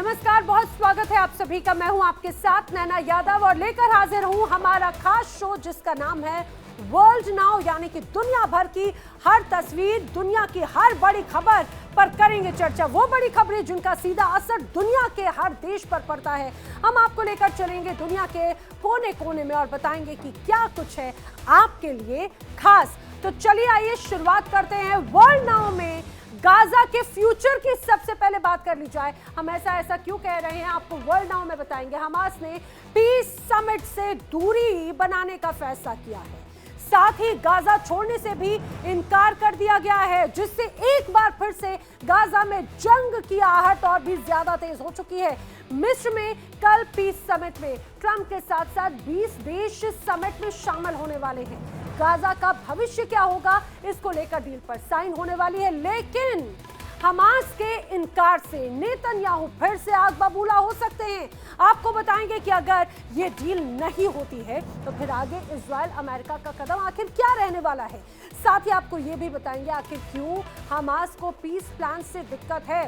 नमस्कार, बहुत स्वागत है आप सभी का। मैं हूं आपके साथ नैना यादव और लेकर हाजिर हूं हमारा खास शो जिसका नाम है वर्ल्ड नाउ, यानी कि दुनिया भर की हर तस्वीर, दुनिया की हर बड़ी खबर पर करेंगे चर्चा। वो बड़ी खबरें जिनका सीधा असर दुनिया के हर देश पर पड़ता है, हम आपको लेकर चलेंगे दुनिया के कोने कोने में और बताएंगे कि क्या कुछ है आपके लिए खास। तो चलिए आइए शुरुआत करते हैं वर्ल्ड नाउ में गाजा के फ्यूचर की सबसे पहले बात कर ली जाए। हम ऐसा क्यों कह रहे हैं आपको वर्ल्ड नाउ में बताएंगे। हमास ने पीस समिट से दूरी बनाने का फैसला किया है, साथ ही गाजा छोड़ने से भी इनकार कर दिया गया है, जिससे एक बार फिर से गाजा में जंग की आहट और भी ज्यादा तेज हो चुकी है। मिस्र में कल पीस समिट में ट्रंप के साथ साथ 20 देश समिट में शामिल होने वाले हैं। गाजा का भविष्य क्या होगा, इसको लेकर डील पर साइन होने वाली है, लेकिन हमास के इनकार से नेतन्याहू फिर से आग बबूला हो सकते हैं। आपको बताएंगे कि अगर ये डील नहीं होती है तो फिर आगे इजराइल अमेरिका का कदम आखिर क्या रहने वाला है। साथ ही आपको ये भी बताएंगे आखिर क्यों हमास को पीस प्लान से दिक्कत है।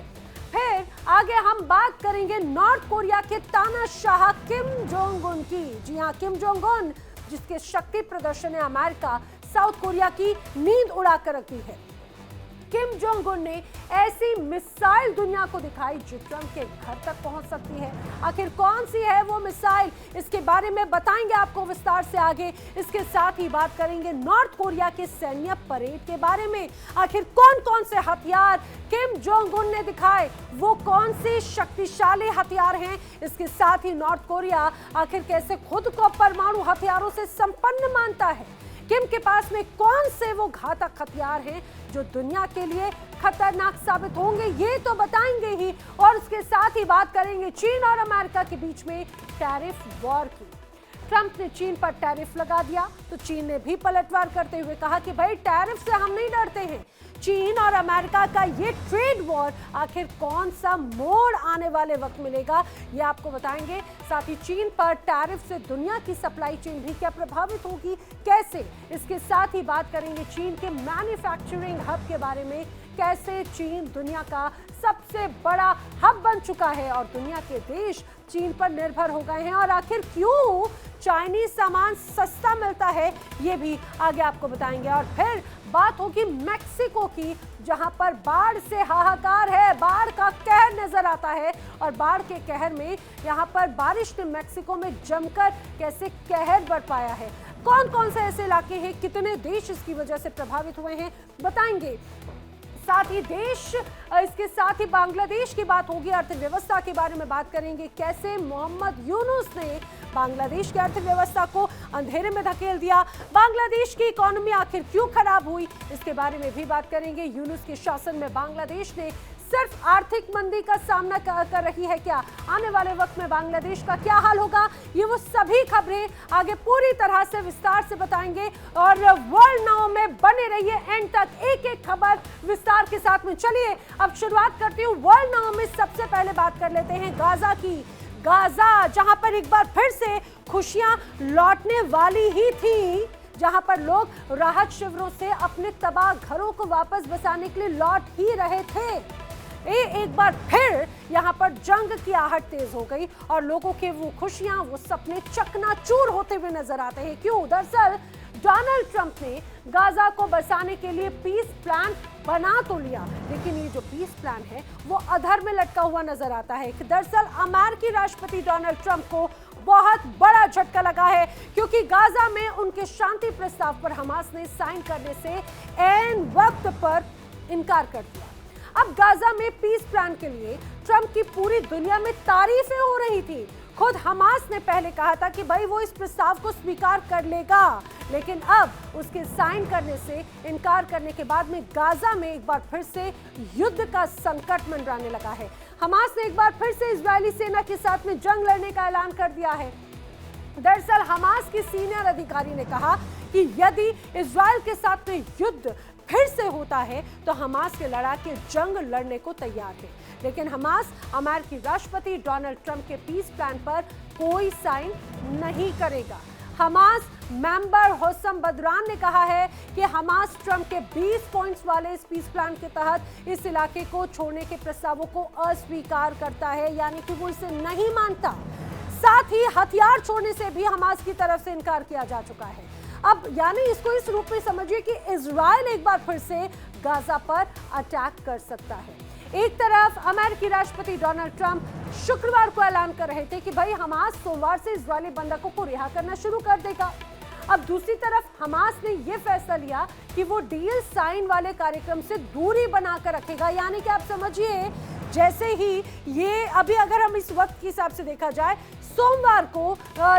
फिर आगे हम बात करेंगे नॉर्थ कोरिया के तानाशाह किम जोंग उन की। जी हाँ, किम जोंग उन, जिसके शक्ति प्रदर्शन ने अमेरिका साउथ कोरिया की नींद उड़ा कर रखी है। किम जोंग उन ने ऐसी मिसाइल दुनिया को दिखाई जो ट्रंप के घर तक पहुंच सकती है। आखिर कौन सी है वो मिसाइल, इसके बारे में बताएंगे आपको विस्तार से आगे। इसके साथ ही बात करेंगे नॉर्थ कोरिया के सैन्य परेड के बारे में। आखिर कौन कौन से हथियार किम जोंग उन ने दिखाए, वो कौन से शक्तिशाली हथियार हैं। इसके साथ ही नॉर्थ कोरिया आखिर कैसे खुद को परमाणु हथियारों से संपन्न मानता है। किम के पास में कौन से वो घातक हथियार हैं जो दुनिया के लिए खतरनाक साबित होंगे, ये तो बताएंगे ही। और इसके साथ ही बात करेंगे चीन और अमेरिका के बीच में टैरिफ वॉर की। ट्रंप ने चीन पर टैरिफ लगा दिया तो चीन ने भी पलटवार करते हुए कहा कि भाई टैरिफ से हम नहीं डरते हैं। चीन और अमेरिका का ये ट्रेड वॉर आखिर कौन सा मोड़ आने वाले वक्त मिलेगा, ये आपको बताएंगे। साथ ही चीन पर टैरिफ से दुनिया की सप्लाई चेन भी क्या प्रभावित होगी, कैसे। इसके साथ ही बात करेंगे चीन के मैन्युफैक्चरिंग हब के बारे में, कैसे चीन दुनिया का सबसे बड़ा हब बन चुका है और दुनिया के देश चीन पर निर्भर हो गए हैं। और आखिर क्यों चाइनीज सामान सस्ता मिलता है, ये भी आगे आपको बताएंगे। और फिर बात होगी मैक्सिको की, जहां पर बाढ़ से हाहाकार है, बाढ़ का कहर नजर आता है। और बाढ़ के कहर में यहां पर बारिश ने मैक्सिको में जमकर कैसे कहर बरपाया है। कौन कौन से ऐसे इलाके हैं, कितने देश इसकी वजह से प्रभावित हुए हैं, बताएंगे। साथ ही देश, इसके साथ ही बांग्लादेश की बात होगी, अर्थव्यवस्था के बारे में बात करेंगे, कैसे मोहम्मद यूनुस ने बांग्लादेश की अर्थव्यवस्था को अंधेरे में धकेल दिया। बांग्लादेश की इकोनॉमी आखिर क्यों खराब हुई, इसके बारे में भी बात करेंगे। यूनुस के शासन में बांग्लादेश ने सिर्फ आर्थिक मंदी का सामना कर रही है क्या, आने वाले वक्त में बांग्लादेश का क्या हाल होगा, ये वो सभी खबरें आगे पूरी तरह से विस्तार से बताएंगे। और वर्ल्ड नाउ में बने रहिए एंड तक, एक एक खबर विस्तार के साथ में। चलिए अब शुरुआत करती हूँ वर्ल्ड नाउ में। सबसे पहले बात कर लेते हैं गाजा की। गाजा, जहां पर एक बार फिर से खुशियां लौटने वाली ही थी, जहां पर लोग राहत शिविरों से अपने तबाह घरों को वापस बसाने के लिए लौट ही रहे थे। एक बार फिर यहां पर जंग की आहट तेज हो गई और लोगों के वो खुशियां, वो सपने चकनाचूर होते हुए नजर आते हैं। क्यों? दरअसल डोनाल्ड ट्रंप ने गाजा को बसाने के लिए पीस प्लान बना तो लिया, लेकिन ये जो पीस प्लान है वो अधर में लटका हुआ नजर आता है। दरअसल अमेरिकी राष्ट्रपति डोनाल्ड ट्रंप को बहुत बड़ा झटका लगा है, क्योंकि गाजा में उनके शांति प्रस्ताव पर हमास ने साइन करने से ऐन वक्त पर इनकार कर दिया। अब गाजा में पीस प्लान के लिए ट्रंप की पूरी दुनिया में तारीफें हो रही थी। खुद हमास ने पहले कहा था कि भाई वो इस प्रस्ताव को स्वीकार कर लेगा, लेकिन अब उसके साइन करने से इनकार करने के बाद में गाजा में एक बार फिर से युद्ध का संकट मंडराने लगा है। हमास ने एक बार फिर से इजरायली सेना के साथ में जंग लड़ने का ऐलान कर दिया है। दरअसल हमास की सीनियर अधिकारी ने कहा कि यदि इजराइल के साथ में युद्ध फिर से होता है तो हमास के लड़ाके जंग लड़ने को तैयार है, लेकिन हमास अमेरिकी राष्ट्रपति डोनाल्ड ट्रंप के पीस प्लान पर कोई साइन नहीं करेगा। हमास मेंबर होसम बदरान ने कहा है कि हमास ट्रंप के 20 पॉइंट्स वाले इस पीस प्लान के तहत इस इलाके को छोड़ने के प्रस्तावों को अस्वीकार करता है, यानी कि वो इसे नहीं मानता। साथ ही हथियार छोड़ने से भी हमास की तरफ से इनकार किया जा चुका है। अब यानी इसको इस रूप में समझिए कि इजराइल एक बार फिर से गाजा पर अटैक कर सकता है। एक तरफ अमेरिकी राष्ट्रपति डोनाल्ड ट्रंप शुक्रवार को ऐलान कर रहे थे कि भाई हमास सोमवार से इजरायली बंधकों को रिहा करना शुरू कर देगा। अब दूसरी तरफ हमास ने यह फैसला लिया कि वो डील साइन वाले कार्यक्रम से दूरी बनाकर रखेगा, यानी कि आप समझिए जैसे ही ये अभी अगर हम इस वक्त के हिसाब से देखा जाए सोमवार को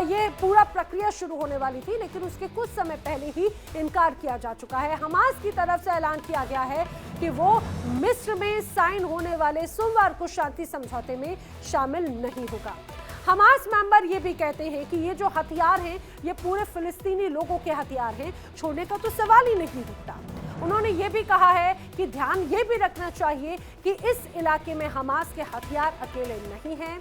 ये पूरा प्रक्रिया शुरू होने वाली थी, लेकिन उसके कुछ समय पहले ही इनकार किया जा चुका है। हमास की तरफ से ऐलान किया गया है कि वो मिस्र में साइन होने वाले सोमवार को शांति समझौते में शामिल नहीं होगा। हमास मेंबर ये भी कहते हैं कि ये जो हथियार हैं ये पूरे फिलिस्तीनी लोगों के हथियार हैं, छोड़ने का तो सवाल ही नहीं उठता। उन्होंने ये भी कहा है कि ध्यान ये भी रखना चाहिए कि इस इलाके में हमास के हथियार अकेले नहीं हैं।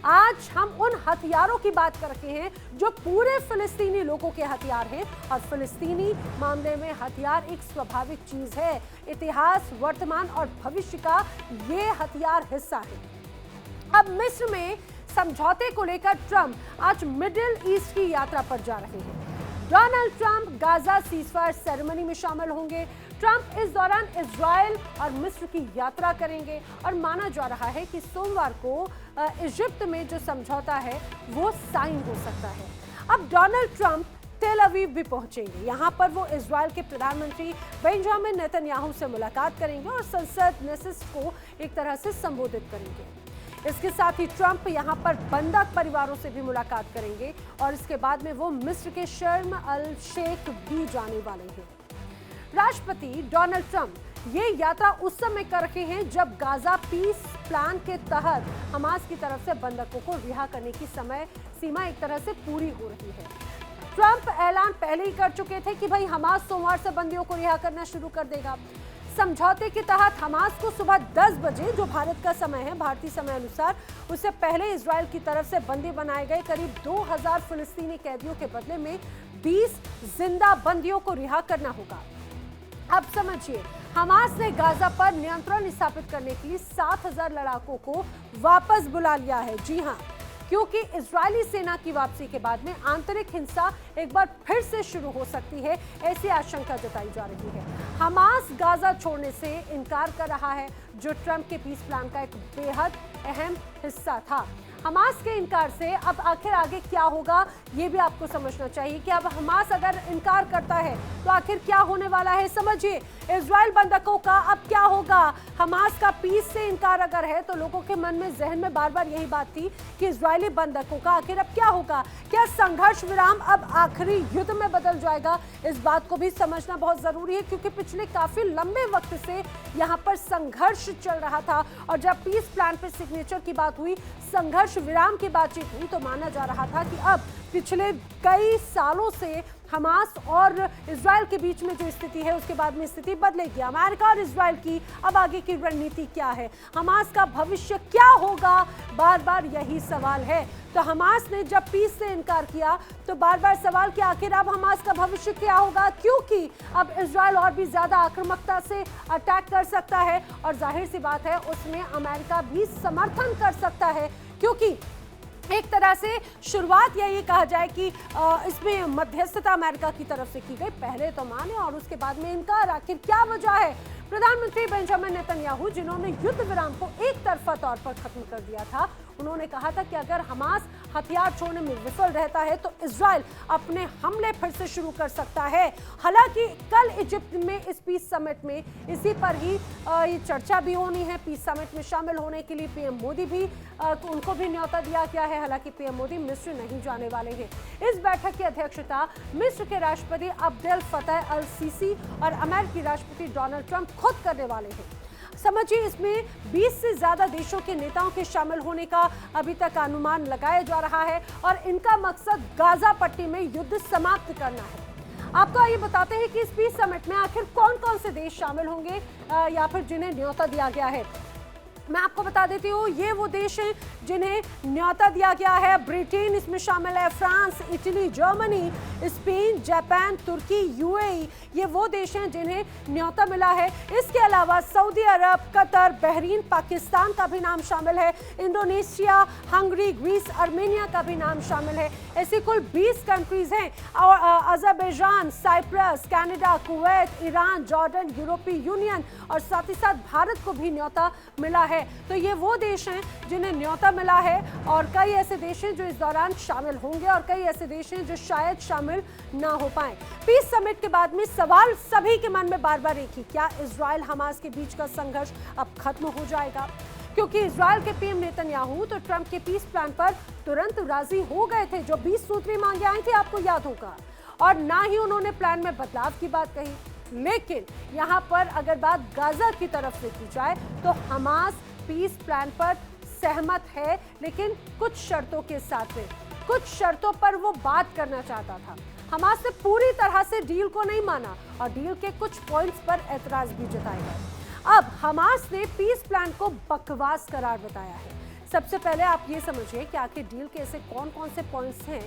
आज हम उन हथियारों की बात कर रहे हैं जो पूरे फिलिस्तीनी लोगों के हथियार हैं, और फिलिस्तीनी मामले में हथियार एक स्वाभाविक चीज है। इतिहास, वर्तमान और भविष्य का ये हथियार हिस्सा है। अब मिस्र में समझौते को लेकर ट्रंप आज मिडिल ईस्ट की यात्रा पर जा रहे हैं। Donald Trump Gaza ceasefire ceremony में शामिल होंगे। ट्रंप इस दौरान इजराइल और मिस्र की यात्रा करेंगे और माना जा रहा है कि सोमवार को इजिप्ट में जो समझौता है वो साइन हो सकता है। अब डोनाल्ड ट्रंप तेल अवीव भी पहुंचेंगे। यहां पर वो इजराइल के प्रधानमंत्री बेंजामिन नेतन्याहू से मुलाकात करेंगे और संसद नेसिस को एक तरह से संबोधित करेंगे। इसके साथ ही ट्रंप यहां पर बंधक परिवारों से भी मुलाकात करेंगे और इसके बाद में वो मिस्र के शर्म अल शेख भी जाने वाले हैं। राष्ट्रपति डोनाल्ड ट्रंप ये यात्रा उस समय कर रहे हैं जब गाजा पीस प्लान के तहत हमास की तरफ से बंधकों को रिहा करने की समय सीमा एक तरह से पूरी हो रही है। ट्रंप ऐलान पहले ही कर चुके थे कि भाई हमास सोमवार से बंदियों को रिहा करना शुरू कर देगा। समझौते के तहत हमास को सुबह 10 बजे जो भारत का समय है, भारतीय समय अनुसार, उससे पहले इजराइल की तरफ से बंदी बनाए गए करीब 2000 फिलिस्तीनी कैदियों के बदले में 20 जिंदा बंदियों को रिहा करना होगा। अब समझिए, हमास ने गाजा पर नियंत्रण स्थापित करने के लिए 7000 लड़ाकों को वापस बुला लिया है। जी हां, क्योंकि इजरायली सेना की वापसी के बाद में आंतरिक हिंसा एक बार फिर से शुरू हो सकती है, ऐसी आशंका जताई जा रही है। हमास गाजा छोड़ने से इनकार कर रहा है, जो ट्रंप के पीस प्लान का एक बेहद अहम हिस्सा था। हमास के इनकार से अब आखिर आगे क्या होगा ये भी आपको समझना चाहिए कि अब हमास अगर इनकार करता है तो आखिर क्या होने वाला है। समझिए, इजराइल बंधकों का अब क्या होगा। हमास का पीस से इनकार अगर है तो लोगों के मन में, जहन में बार बार यही बात थी कि इजरायली बंधकों का आखिर अब क्या होगा। क्या संघर्ष विराम अब आखिरी युद्ध में बदल जाएगा, इस बात को भी समझना बहुत जरूरी है, क्योंकि पिछले काफी लंबे वक्त से यहाँ पर संघर्ष चल रहा था और जब पीस प्लान पर सिग्नेचर की बात हुई, संघर्ष विराम की बातचीत हुई, तो माना जा रहा था कि अब पिछले कई सालों से हमास और इजराइल के बीच में जो स्थिति है उसके बाद में स्थिति बदलेगी। अमेरिका और इजराइल की अब आगे की रणनीति क्या है, हमास का भविष्य क्या होगा, बार बार यही सवाल है। तो हमास ने जब पीस से इनकार किया तो बार बार सवाल कि आखिर अब हमास का भविष्य क्या होगा, क्योंकि अब इजराइल और भी ज्यादा आक्रामकता से अटैक कर सकता है और जाहिर सी बात है उसमें अमेरिका भी समर्थन कर सकता है, क्योंकि एक तरह से शुरुआत यही कहा जाए कि इसमें मध्यस्थता अमेरिका की तरफ से की गई, पहले तो माने और उसके बाद में इनकार। आखिर क्या वजह है। प्रधानमंत्री बेंजामिन नेतन्याहू, जिन्होंने युद्ध विराम को एक तरफा तौर पर खत्म कर दिया था, उन्होंने कहा था कि अगर हमास हथियार छोड़ने में विफल रहता है तो इजराइल अपने हमले फिर से शुरू कर सकता है। हालांकि कल इजिप्ट में इस पीस समिट में इसी पर ही ये चर्चा भी होनी है। पीस समिट में शामिल होने के लिए पीएम मोदी भी, उनको भी न्योता दिया गया है। हालांकि पीएम मोदी मिस्र नहीं जाने वाले हैं। इस बैठक की अध्यक्षता मिस्र के राष्ट्रपति अब्देल फतह अल सीसी और अमेरिकी राष्ट्रपति डोनाल्ड ट्रंप खुद करने वाले हैं। समझिए, इसमें 20 से ज्यादा देशों के नेताओं के शामिल होने का अभी तक अनुमान लगाया जा रहा है और इनका मकसद गाजा पट्टी में युद्ध समाप्त करना है। आपको ये बताते हैं कि इस पीस समिट में आखिर कौन कौन से देश शामिल होंगे या फिर जिन्हें न्योता दिया गया है। मैं आपको बता देती हूँ, ये वो देश हैं जिन्हें न्योता दिया गया है। ब्रिटेन इसमें शामिल है, France, Italy, Germany, Spain, Japan, तुर्की, यूएई, ये वो देश हैं जिन्हें न्योता मिला है। इसके अलावा सऊदी अरब, कतर, बहरीन, पाकिस्तान का भी नाम शामिल है, इंडोनेशिया, हंगरी, ग्रीस, आर्मेनिया का भी नाम शामिल है। ऐसी कुल 20 कंट्रीज हैं, और Azerbaijan, Cyprus, Canada, Kuwait, Iran, Jordan, यूरोपीय यूनियन और साथ ही साथ भारत को भी न्योता मिला है। तो ये वो देश हैं जिन्हें न्योता मिला है, और कई ऐसे देश हैं जो इस दौरान शामिल होंगे और कई ऐसे देश हैं जो शायद शामिल ना हो पाए। पीस समिट के बाद में सवाल सभी के मन में बार बार एक ही, क्या इजराइल हमास के बीच का संघर्ष अब खत्म हो जाएगा? क्योंकि इजराइल के पीएम नेतन्याहू तो ट्रंप के पीस प्लान पर तुरंत राजी हो गए थे, जो 20 सूत्री मांगे आई थी, आपको याद होगा, और ना ही उन्होंने प्लान में बदलाव की बात कही। लेकिन यहां पर अगर बात गाजा की तरफ से की जाए तो हमास पीस प्लान पर सहमत है, लेकिन कुछ शर्तों के साथ में। कुछ शर्तों पर वो बात करना चाहता था। हमास ने पूरी तरह से डील को नहीं माना और डील के कुछ पॉइंट्स पर एतराज भी जताए गए। अब हमास ने पीस प्लान को बकवास करार बताया है। सबसे पहले आप ये समझिए कि आखिर डील के ऐसे कौन कौन से पॉइंट्स हैं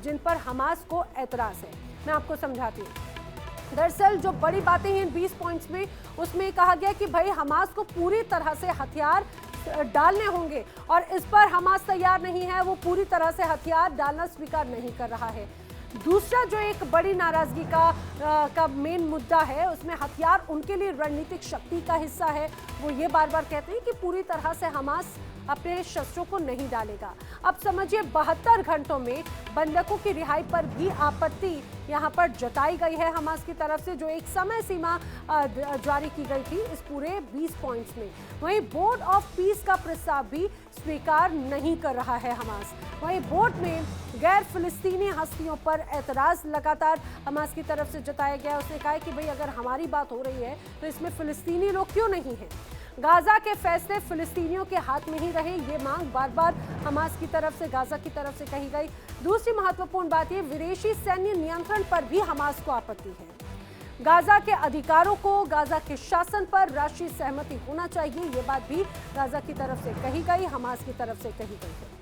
जिन पर हमास को एतराज है। मैं आपको समझाती हूँ। दरअसल जो बड़ी बातें हैं इन 20 पॉइंट्स में, उसमें कहा गया कि भाई हमास को पूरी तरह से हथियार डालने होंगे, और इस पर हमास तैयार नहीं है, वो पूरी तरह से हथियार डालना स्वीकार नहीं कर रहा है। दूसरा जो एक बड़ी नाराजगी का मेन मुद्दा है, उसमें हथियार उनके लिए रणनीतिक शक्ति का हिस्सा है। वो ये बार बार कहते हैं कि पूरी तरह से हमास अपने शस्त्रों को नहीं डालेगा। अब समझिए 72 घंटों में बंधकों की रिहाई पर भी आपत्ति यहाँ पर जताई गई है हमास की तरफ से, जो एक समय सीमा जारी की गई थी इस पूरे 20 पॉइंट्स में। वहीं बोर्ड ऑफ पीस का प्रस्ताव भी स्वीकार नहीं कर रहा है हमास। वहीं बोर्ड में गैर फिलिस्तीनी हस्तियों पर एतराज लगातार हमास की तरफ से जताया गया। उसने कहा कि भाई अगर हमारी बात हो रही है तो इसमें फिलिस्तीनी लोग क्यों नहीं हैं? गाजा के फैसले फिलिस्तीनियों के हाथ में ही रहे, ये मांग बार बार हमास की तरफ से, गाजा की तरफ से कही गई। दूसरी महत्वपूर्ण बात ये, विदेशी सैन्य नियंत्रण पर भी हमास को आपत्ति है। गाजा के अधिकारों को, गाजा के शासन पर राष्ट्रीय सहमति होना चाहिए, ये बात भी गाजा की तरफ से कही गई, हमास की तरफ से कही गई है।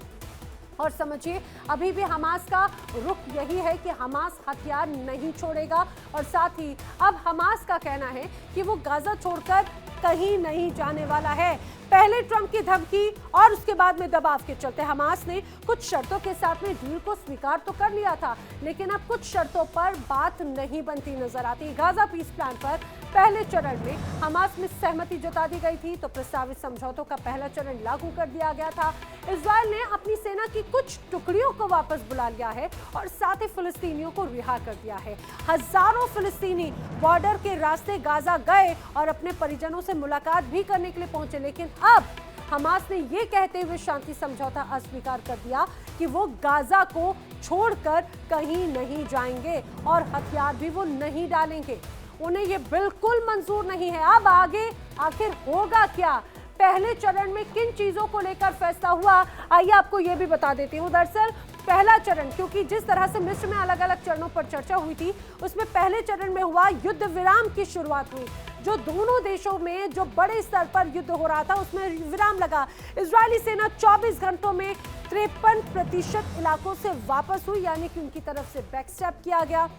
और समझिए अभी भी हमास का रुख यही है कि हमास हथियार नहीं छोड़ेगा, और साथ ही अब हमास का कहना है कि वो गाजा छोड़कर कहीं नहीं जाने वाला है। पहले ट्रंप की धमकी और उसके बाद में दबाव के चलते हमास ने कुछ शर्तों के साथ में डील को स्वीकार तो कर लिया था, लेकिन अब कुछ शर्तों पर बात नहीं बनती नजर आती। गाजा पीस प्लान पर पहले चरण में हमास में सहमति जता दी गई थी, तो प्रस्तावित समझौतों का पहला चरण लागू कर दिया गया था। इजराइल ने अपनी सेना की कुछ टुकड़ियों को वापस बुला लिया है और साथ ही फिलिस्तीनियों को रिहा कर दिया है। हजारों फिलिस्तीनी बॉर्डर के रास्ते गाजा गए और अपने परिजनों से मुलाकात भी करने के लिए पहुंचे, लेकिन अब हमास ने ये कहते हुए शांति समझौता अस्वीकार कर दिया कि वो गाजा को छोड़कर कहीं नहीं जाएंगे और हथियार भी वो नहीं डालेंगे। उन्हें ये बिल्कुल मंजूर नहीं है। अब आगे आखिर होगा क्या? पहले चरण में किन चीजों को लेकर फैसला हुआ, आइए आपको ये भी बता देती हूँ। दरअसल पहला चरण, क्योंकि जिस तरह से मिस्र में अलग अलग चरणों पर चर्चा हुई थी, उसमें पहले चरण में हुआ युद्ध विराम की शुरुआत हुई। जो दोनों देशों में जो बड़े स्तर पर युद्ध हो रहा था उसमें विराम लगा। इजरायली सेना 24 घंटों में 53% इलाकों से वापस हुई, यानी कि उनकी तरफ से बैकस्टेप किया गया।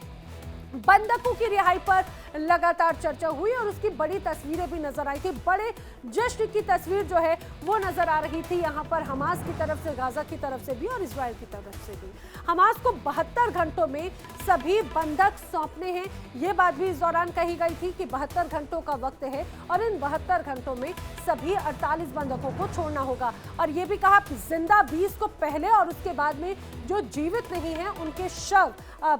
बंधकों की रिहाई पर लगातार चर्चा हुई और उसकी बड़ी तस्वीरें भी नजर आई थी। बड़े जश्न की तस्वीर जो है वो नजर आ रही थी यहाँ पर, हमास की तरफ से, गाजा की तरफ से भी और इजराइल की तरफ से भी। हमास को 72 घंटों में सभी बंधक सौंपने हैं, ये बात भी इस दौरान कही गई थी कि 72 घंटों का वक्त है और इन 72 घंटों में सभी 48 बंधकों को छोड़ना होगा। और ये भी कहा जिंदा 20 को पहले और उसके बाद में जो जीवित नहीं है उनके शव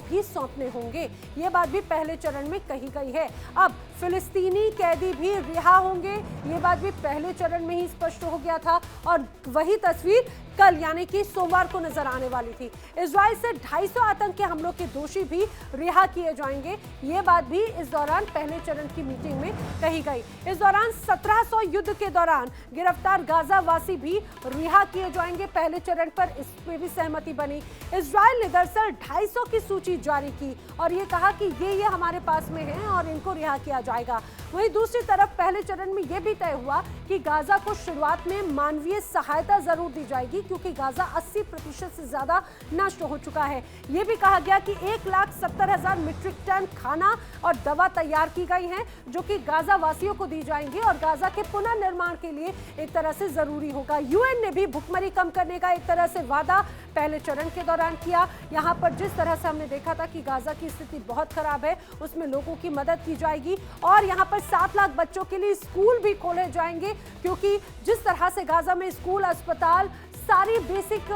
भी सौंपने होंगे, ये बात भी पहले चरण में कही गई है। अब फिलिस्तीनी कैदी भी रिहा होंगे, ये बात भी पहले चरण में ही स्पष्ट हो गया था और वही तस्वीर कल यानी कि सोमवार को नजर आने वाली थी। इजराइल से 250 आतंकी हमलों के दोषी भी रिहा किए जाएंगे, ये बात भी इस दौरान पहले चरण की मीटिंग में कही गई। इस दौरान 1700 युद्ध के दौरान गिरफ्तार गाजा वासी भी रिहा किए जाएंगे, पहले चरण पर इस पे भी सहमति बनी। इजराइल ने दरअसल 250 की सूची जारी की और ये कहा कि ये हमारे पास में है और इनको रिहा किया जाएगा। वहीं दूसरी तरफ पहले चरण में यह भी तय हुआ कि गाजा को शुरुआत में मानवीय सहायता जरूर दी जाएगी, क्योंकि गाजा 80% से ज्यादा नष्ट हो चुका है। यह भी कहा गया कि 1,70,000 मीट्रिक टन खाना और दवा तैयार की गई है, जो कि गाजा वासियों को दी जाएंगी और गाजा के पुनर्निर्माण के लिए एक तरह से जरूरी होगा। यूएन ने भी भुखमरी कम करने का एक तरह से वादा पहले चरण के दौरान किया। यहाँ पर जिस तरह से हमने देखा था कि गाजा की स्थिति बहुत खराब है, उसमें लोगों की मदद की जाएगी और यहाँ पर 7 लाख बच्चों के लिए स्कूल भी खोले जाएंगे, क्योंकि जिस तरह से गाजा में स्कूल, अस्पताल, सारी बेसिक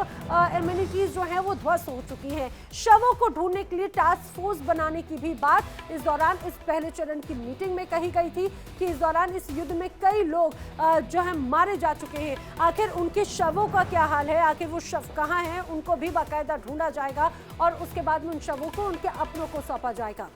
एमिनिटीज जो हैं वो ध्वस्त हो चुकी हैं। शवों को ढूंढने के लिए टास्क फोर्स बनाने की भी बात इस दौरान इस पहले चरण की मीटिंग में कही गई थी कि इस दौरान इस युद्ध में कई लोग जो है मारे जा चुके हैं। आखिर उनके शवों का क्या हाल है, आखिर वो शव कहाँ हैं, उनको भी बाकायदा ढूंढा जाएगा और उसके बाद में उन शवों को उनके अपनों को सौंपा जाएगा।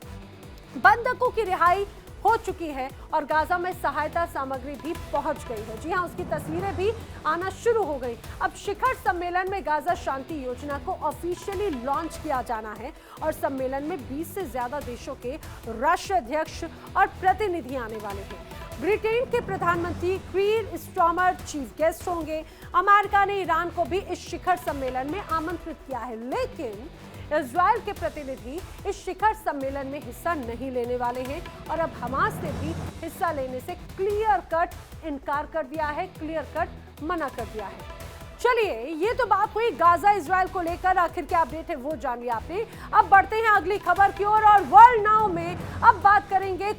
बंधकों की रिहाई हो चुकी है और गाजा में सहायता सामग्री भी पहुंच गई है। जी हां, उसकी तस्वीरें भी आना शुरू हो गई। अब शिखर सम्मेलन में गाजा शांति योजना को ऑफिशियली लॉन्च किया जाना है और सम्मेलन में 20 से ज्यादा देशों के राष्ट्राध्यक्ष और प्रतिनिधि आने वाले हैं। ब्रिटेन के प्रधानमंत्री कीर स्टारमर चीफ गेस्ट होंगे। अमेरिका ने ईरान को भी इस शिखर सम्मेलन में आमंत्रित किया है, लेकिन इजराइल के प्रतिनिधि इस शिखर सम्मेलन में हिस्सा नहीं लेने वाले हैं और अब हमास ने भी हिस्सा लेने से क्लियर कट इनकार कर दिया है, क्लियर कट मना कर दिया है। चलिए, ये तो बात हुई गाजा इजराइल को लेकर, आखिर क्या अपडेट है वो जान लिया आपने। अब बढ़ते हैं अगली खबर की ओर और वर्ल्ड नाउ में अब बात करेंगे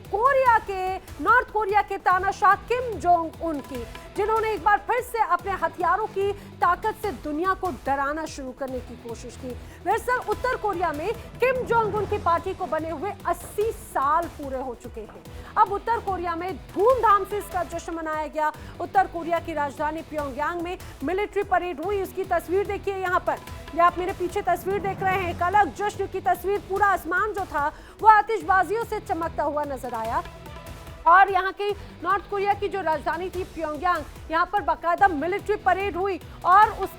नॉर्थ कोरिया के तानाशाह किम जोंग उन की, जिन्होंने एक बार फिर से अपने हथियारों की ताकत से दुनिया को डराना शुरू करने की कोशिश की। दरअसल उत्तर कोरिया में किम जोंग उन की पार्टी को बने हुए 80 साल पूरे हो चुके हैं। अब उत्तर कोरिया में धूमधाम से इसका जश्न मनाया गया। उत्तर कोरिया की राजधानी प्योंगयांग में मिलिट्री परेड हुई। इसकी तस्वीर देखिए यहाँ पर, ये आप मेरे पीछे तस्वीर देख रहे हैं। एक अलग जश्न की तस्वीर, पूरा आसमान जो था वो आतिशबाजियों से चमकता हुआ नजर आया और यहाँ की नॉर्थ कोरिया की जो राजधानी थी प्योंगयांग, यहाँ पर बाकायदा मिलिट्री परेड हुई और उस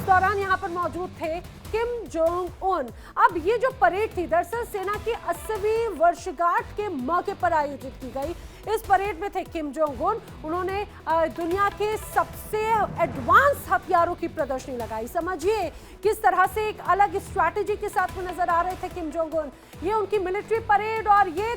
दौरान यहाँ पर मौजूद थे किम जोंग उन। अब ये जो परेड थी दरअसल सेना की 80वीं वर्षगांठ के मौके पर आयोजित की गई। इस परेड में थे किम जोंग उन। उन्होंने दुनिया के सबसे एडवांस हथियारों की प्रदर्शनी लगाई। समझिए किस तरह से एक अलग स्ट्रैटेजी के साथ में नजर आ रहे थे किम जोंग उन। ये उनकी मिलिट्री परेड और ये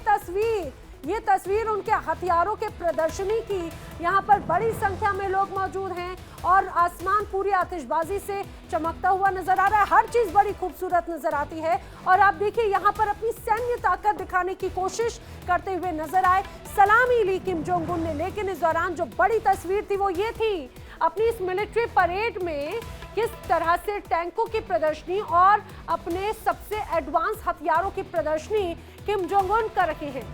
तस्वीर उनके हथियारों के प्रदर्शनी की। यहाँ पर बड़ी संख्या में लोग मौजूद हैं और आसमान पूरी आतिशबाजी से चमकता हुआ नजर आ रहा है। हर चीज बड़ी खूबसूरत नजर आती है और आप देखिए यहाँ पर अपनी सैन्य ताकत दिखाने की कोशिश करते हुए नजर आए, सलामी ली किम जोंग उन ने। लेकिन इस दौरान जो बड़ी तस्वीर थी वो ये थी, अपनी इस मिलिट्री परेड में किस तरह से टैंकों की प्रदर्शनी और अपने सबसे एडवांस हथियारों की प्रदर्शनी किम जोंग उन कर रहे हैं।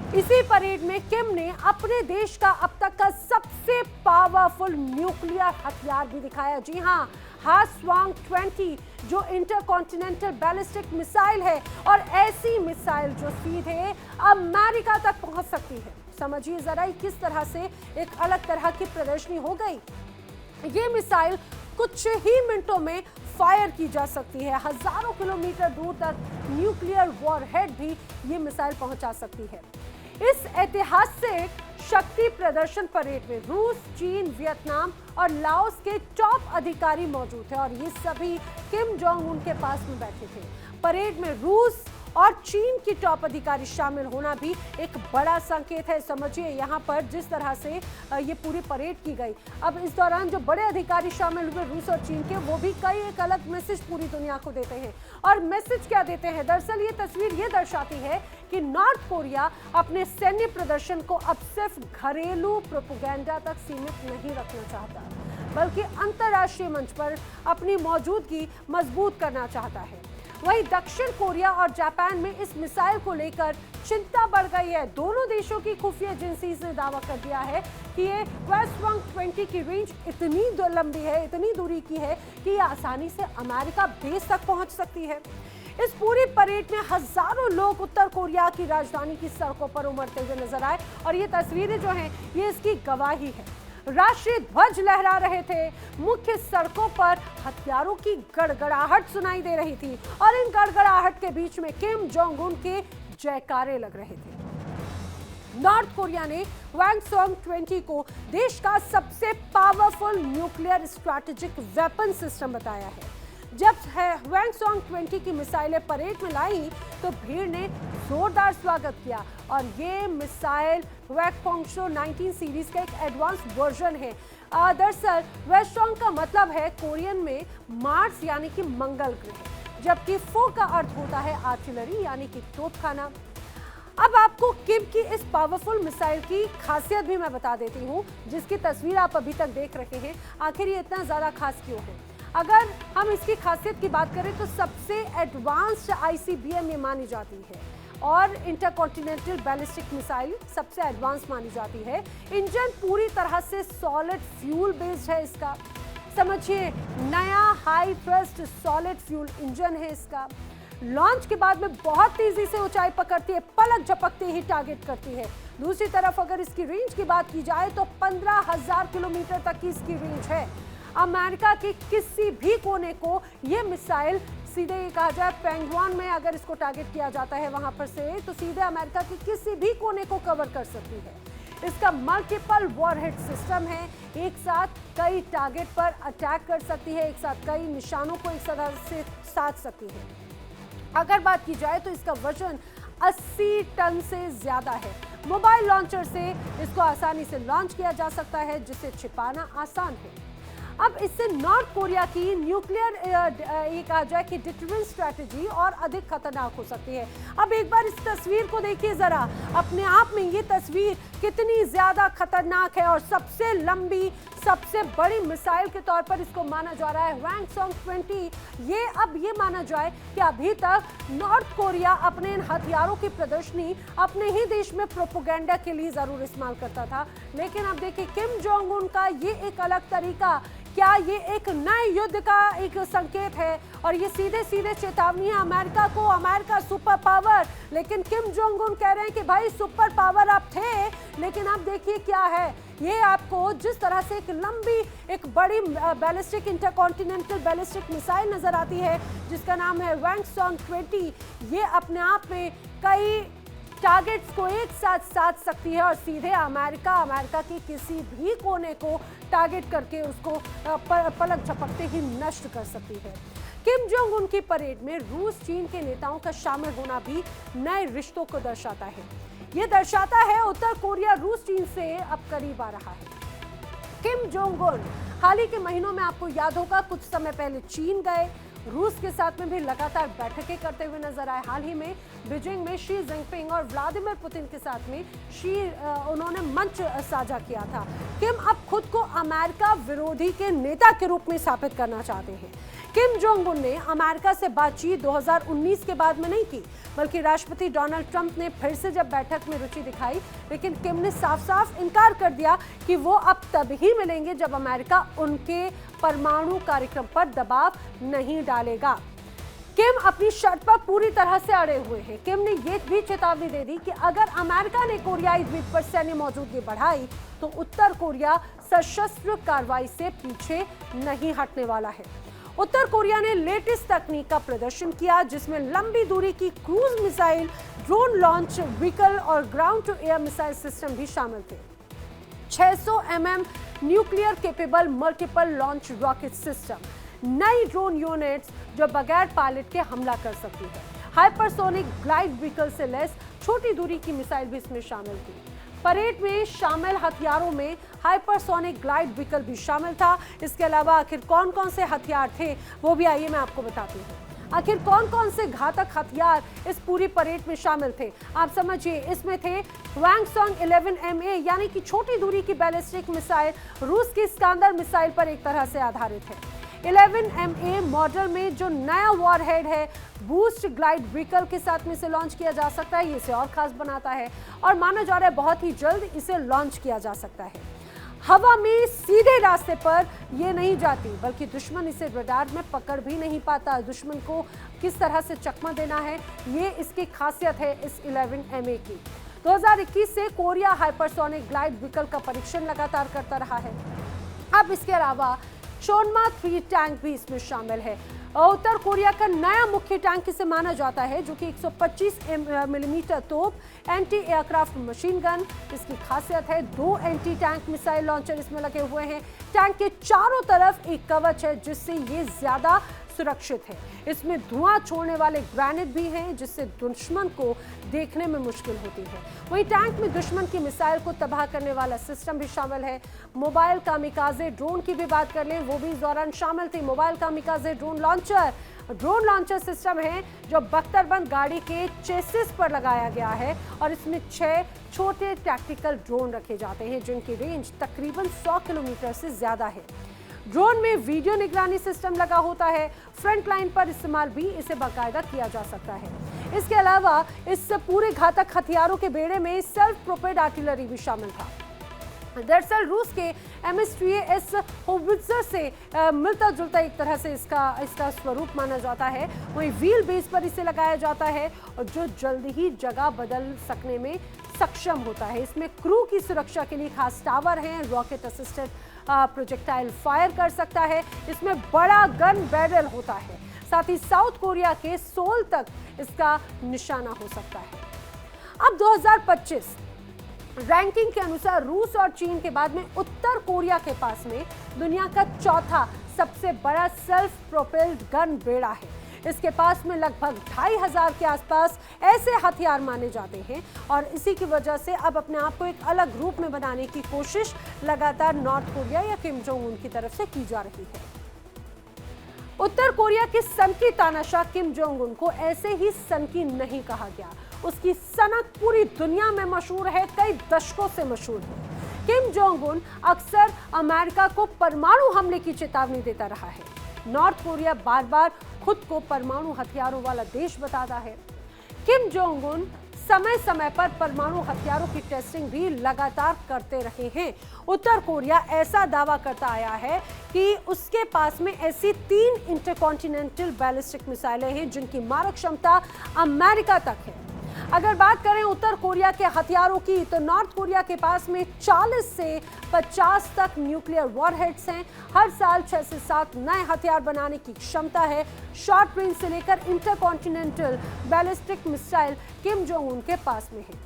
इसी परेड में किम ने अपने देश का अब तक का सबसे पावरफुल न्यूक्लियर हथियार भी दिखाया। जी हाँ, हास्वांग-20 जो इंटरकॉन्टिनेंटल बैलिस्टिक मिसाइल है और ऐसी मिसाइल जो सीधे अमेरिका तक पहुंच सकती है। समझिए जरा किस तरह से एक अलग तरह की प्रदर्शनी हो गई। ये मिसाइल कुछ ही मिनटों में फायर की जा सकती है। हजारों किलोमीटर दूर तक न्यूक्लियर वॉरहेड भी ये मिसाइल पहुंचा सकती है। इस ऐतिहासिक शक्ति प्रदर्शन परेड में रूस, चीन, वियतनाम और लाओस के टॉप अधिकारी मौजूद थे और ये सभी किम जोंग उन के पास में बैठे थे। परेड में रूस और चीन की टॉप अधिकारी शामिल होना भी एक बड़ा संकेत है। समझिए यहाँ पर जिस तरह से ये पूरी परेड की गई। अब इस दौरान जो बड़े अधिकारी शामिल हुए रूस और चीन के, वो भी कई एक अलग मैसेज पूरी दुनिया को देते हैं। और मैसेज क्या देते हैं? दरअसल ये तस्वीर ये दर्शाती है कि नॉर्थ कोरिया अपने सैन्य प्रदर्शन को अब सिर्फ घरेलू प्रोपेगेंडा तक सीमित नहीं रखना चाहता, बल्कि अंतर्राष्ट्रीय मंच पर अपनी मौजूदगी मजबूत करना चाहता है। वहीं दक्षिण कोरिया और जापान में इस मिसाइल को लेकर चिंता बढ़ गई है। दोनों देशों की खुफिया एजेंसीज ने दावा कर दिया है कि ये हास्वांग-20 की रेंज इतनी लंबी है, इतनी दूरी की है कि ये आसानी से अमेरिका बेस तक पहुंच सकती है। इस पूरी परेड में हजारों लोग उत्तर कोरिया की राजधानी की सड़कों पर उमड़ते हुए नजर आए और ये तस्वीरें जो हैं ये इसकी गवाही है। राष्ट्रीय ध्वज लहरा रहे थे, मुख्य सड़कों पर हथियारों की गड़गड़ाहट सुनाई दे रही थी और इन गड़गड़ाहट के बीच में किम जोंग उन के जयकारे लग रहे थे। नॉर्थ कोरिया ने ह्वांगसोंग 20 को देश का सबसे powerful nuclear strategic weapon system बताया है। जब ह्वांगसोंग 20 की मिसाइलें परेड में लाई तो भीड़ ने जोरदार स्वागत किया और ये मिसाइल ह्वांगसोंग 19 सीरीज का एक एडवांस वर्जन है। दरअसल ह्वांगसोंग का मतलब है कोरियन में मार्स यानी कि मंगल ग्रह, जबकि फो का अर्थ होता है आर्टिलरी यानी कि तोपखाना। अब आपको किम की इस पावरफुल मिसाइल की खासियत भी मैं बता देती हूँ, जिसकी तस्वीर आप अभी तक देख रहे हैं। आखिर ये इतना ज्यादा खास क्यों है? अगर हम इसकी खासियत की बात करें तो सबसे एडवांस्ड ICBM ये मानी जाती है और इंटरकॉन्टिनेंटल बैलिस्टिक मिसाइल सबसे एडवांस मानी जाती है। इंजन पूरी तरह से सॉलिड फ्यूल बेस्ड है इसका, समझिए नया high thrust solid fuel engine है इसका। लॉन्च के बाद में बहुत तेजी से ऊंचाई पकड़ती है, पलक झपकते ही टारगेट करती है। दूसरी तरफ अगर इसकी रेंज की बात की जाए तो 15,000 किलोमीटर तक की इसकी रेंज है। अमेरिका के किसी भी कोने को ये मिसाइल सीधे कहा जाए पेंगुआन में अगर इसको टारगेट किया जाता है वहां पर से तो सीधे अमेरिका के किसी भी कोने को कवर कर सकती है। इसका मल्टीपल वॉरहेड सिस्टम है, एक साथ कई टारगेट पर अटैक कर सकती है, एक साथ कई निशानों को एक साथ से साध सकती है। अगर बात की जाए तो इसका वजन 80 टन से ज्यादा है। मोबाइल लॉन्चर से इसको आसानी से लॉन्च किया जा सकता है, जिसे छिपाना आसान है। अब इससे नॉर्थ कोरिया की न्यूक्लियर ये कहा जाए कि डिटरेंस स्ट्रैटेजी और अधिक खतरनाक हो सकती है। अब एक बार इस तस्वीर को देखिए जरा, अपने आप में ये तस्वीर कितनी ज्यादा खतरनाक है और सबसे लंबी सबसे बड़ी मिसाइल के तौर पर इसको माना जा रहा है ह्वांगसोंग 20। ये अब ये माना जाए कि अभी तक नॉर्थ कोरिया अपने इन हथियारों की प्रदर्शनी अपने ही देश में प्रोपेगेंडा के लिए जरूर इस्तेमाल करता था, लेकिन अब देखिए किम जोंग उन का ये एक अलग तरीका, क्या ये एक नए युद्ध का एक संकेत है और ये सीधे सीधे चेतावनी है अमेरिका को। अमेरिका सुपर पावर, लेकिन किम जोंग उन कह रहे हैं कि भाई सुपर पावर आप थे, लेकिन अब देखिए क्या है। ये आपको जिस तरह से एक लंबी एक बड़ी बैलिस्टिक इंटरकॉन्टिनेंटल बैलिस्टिक मिसाइल नजर आती है जिसका नाम है ह्वांगसोंग 20, ये अपने आप में कई टारगेट्स को एक साथ साध सकती है और सीधे अमेरिका के किसी भी कोने को टारगेट करके उसको पलक झपकते ही नष्ट कर सकती है। किम जोंग उन की परेड में रूस चीन के नेताओं का शामिल होना भी नए रिश्तों को दर्शाता है। ये दर्शाता है उत्तर कोरिया रूस चीन से अब करीब आ रहा है। किम जोंग उन हाल ही के महीनों में आपको याद होगा कुछ समय पहले चीन गए, रूस के साथ में भी लगातार बैठकें करते हुए नजर आए। हाल ही में बीजिंग में शी जिनपिंग और व्लादिमीर पुतिन के साथ में उन्होंने मंच साझा किया था। किम अब खुद को अमेरिका विरोधी के नेता के रूप में स्थापित करना चाहते हैं। किम जोंग उन ने अमेरिका से बातचीत 2019 के बाद में नहीं की, बल्कि राष्ट्रपति डोनाल्ड ट्रंप ने फिर से जब बैठक में रुचि दिखाई, लेकिन किम ने साफ साफ इनकार कर दिया कि वो अब तब ही मिलेंगे जब अमेरिका उनके परमाणु कार्यक्रम पर दबाव नहीं डालेगा। किम अपनी शर्त पर पूरी तरह से अड़े हुए हैं। किम ने ये भी चेतावनी दे दी कि अगर अमेरिका ने कोरियाई द्वीप पर सैन्य मौजूदगी बढ़ाई तो उत्तर कोरिया सशस्त्र कार्रवाई से पीछे नहीं हटने वाला है। उत्तर कोरिया ने लेटेस्ट तकनीक का प्रदर्शन किया, जिसमें लंबी दूरी की cruise missile, drone launch vehicle और ground to air missile system भी शामिल थे। 600 mm nuclear capable multiple launch rocket system, नई ड्रोन यूनिट्स जो बगैर पायलट के हमला कर सकती है, हाइपरसोनिक ग्लाइड व्हीकल से लैस छोटी दूरी की मिसाइल भी इसमें शामिल थी। परेड में शामिल हथियारों में हाइपरसोनिक ग्लाइड व्हीकल भी शामिल था। इसके अलावा आखिर कौन कौन से हथियार थे वो भी आइए मैं आपको बताती हूँ। आखिर कौन कौन से घातक हथियार इस पूरी परेड में शामिल थे आप समझिए। इसमें थे ह्वांगसोंग 11MA यानी कि छोटी दूरी की बैलिस्टिक मिसाइल, रूस की इस्कांदर मिसाइल पर एक तरह से आधारित है। 11MA मॉडल में जो नया वॉरहेड है बूस्ट ग्लाइड व्हीकल के साथ में इसे लॉन्च किया जा सकता है, ये इसे और खास बनाता है और माना जा रहा है बहुत ही जल्द इसे लॉन्च किया जा सकता है। हवा में सीधे रास्ते पर ये नहीं जाती, बल्कि दुश्मन इसे रडार में पकड़ भी नहीं पाता। दुश्मन को किस तरह से चकमा देना है ये इसकी खासियत है इस 11MA की। 2021 से कोरिया हाइपरसोनिक ग्लाइड व्हीकल का परीक्षण लगातार करता रहा है। अब इसके अलावा चोनमा 3 टैंक भी इसमें शामिल है। उत्तर कोरिया का नया मुख्य टैंक इसे माना जाता है, जो कि 125 मिलीमीटर तोप, एंटी एयरक्राफ्ट मशीन गन इसकी खासियत है। 2 एंटी टैंक मिसाइल लॉन्चर इसमें लगे हुए हैं। टैंक के चारों तरफ एक कवच है जिससे ये ज्यादा सुरक्षित है। इसमें धुआं छोड़ने वाले ग्रेनेड भी हैं, जिससे दुश्मन को देखने में मुश्किल होती है। वहीं टैंक में दुश्मन की मिसाइल को तबाह करने वाला सिस्टम भी शामिल है। मोबाइल कामिकाजे ड्रोन की भी बात कर लें, वो भी इस दौरान शामिल थी। Mobile kamikaze drone launcher system है जो बख्तरबंद गाड़ी के चेसिस पर लगाया गया है और इसमें 6 छोटे टैक्टिकल ड्रोन रखे जाते हैं जिनकी रेंज तकरीबन 100 किलोमीटर से ज्यादा है। ड्रोन में वीडियो निगरानी सिस्टम लगा होता है। फ्रंट लाइन पर इस्तेमाल भी इसे बाकायदा किया जा सकता है। इसके अलावा इस पूरे घातक हथियारों के बेड़े में सेल्फ प्रोपेल्ड आर्टिलरी भी शामिल था। दरअसल रूस के MS-3AS होवित्जर से मिलता जुलता एक तरह से इसका स्वरूप माना जाता है। वहीं व्हील बेस पर इसे लगाया जाता है और जो जल्दी ही जगह बदल सकने में सक्षम होता है। इसमें क्रू की सुरक्षा के लिए खास टावर हैं। रॉकेट असिस्टेड प्रोजेक्टाइल फायर कर सकता है। इसमें बड़ा गन बैरल होता है। साथ ही साउथ कोरिया के सोल तक इसका निशाना हो सकता है। अब 2025 रैंकिंग के अनुसार रूस और चीन के बाद में उत्तर कोरिया के पास में दुनिया का चौथा सबसे बड़ा सेल्फ प्रोपेल्ड गन बेड़ा है। इसके पास में लगभग 2500 के आसपास ऐसे हथियार माने जाते हैं और इसी की वजह से अब अपने आप को एक अलग रूप में बनाने की कोशिश लगातार नॉर्थ कोरिया या किम जोंग उन की तरफ से की जा रही है। उत्तर कोरिया के सनकी तानाशाह किम जोंग उन को ऐसे ही सनकी नहीं कहा गया। उसकी सनक पूरी दुनिया में मशहूर है, कई दशकों से मशहूर है। किम जोंग उन अक्सर अमेरिका को परमाणु हमले की चेतावनी देता रहा है। नॉर्थ कोरिया बार बार खुद को परमाणु हथियारों वाला देश बताता है। किम जोंग उन समय समय पर परमाणु हथियारों की टेस्टिंग भी लगातार करते रहे हैं। उत्तर कोरिया ऐसा दावा करता आया है कि उसके पास में ऐसी 3 इंटरकॉन्टिनेंटल बैलिस्टिक मिसाइलें हैं जिनकी मारक क्षमता अमेरिका तक है। अगर बात करें उत्तर कोरिया के हथियारों की, तो नॉर्थ कोरिया के पास में 40 से 50 तक न्यूक्लियर वॉरहेड्स हैं। हर साल 6 से 7 नए हथियार बनाने की क्षमता है। शॉर्ट रेंज से लेकर intercontinental ballistic missile Kim Jong Un के पास में है।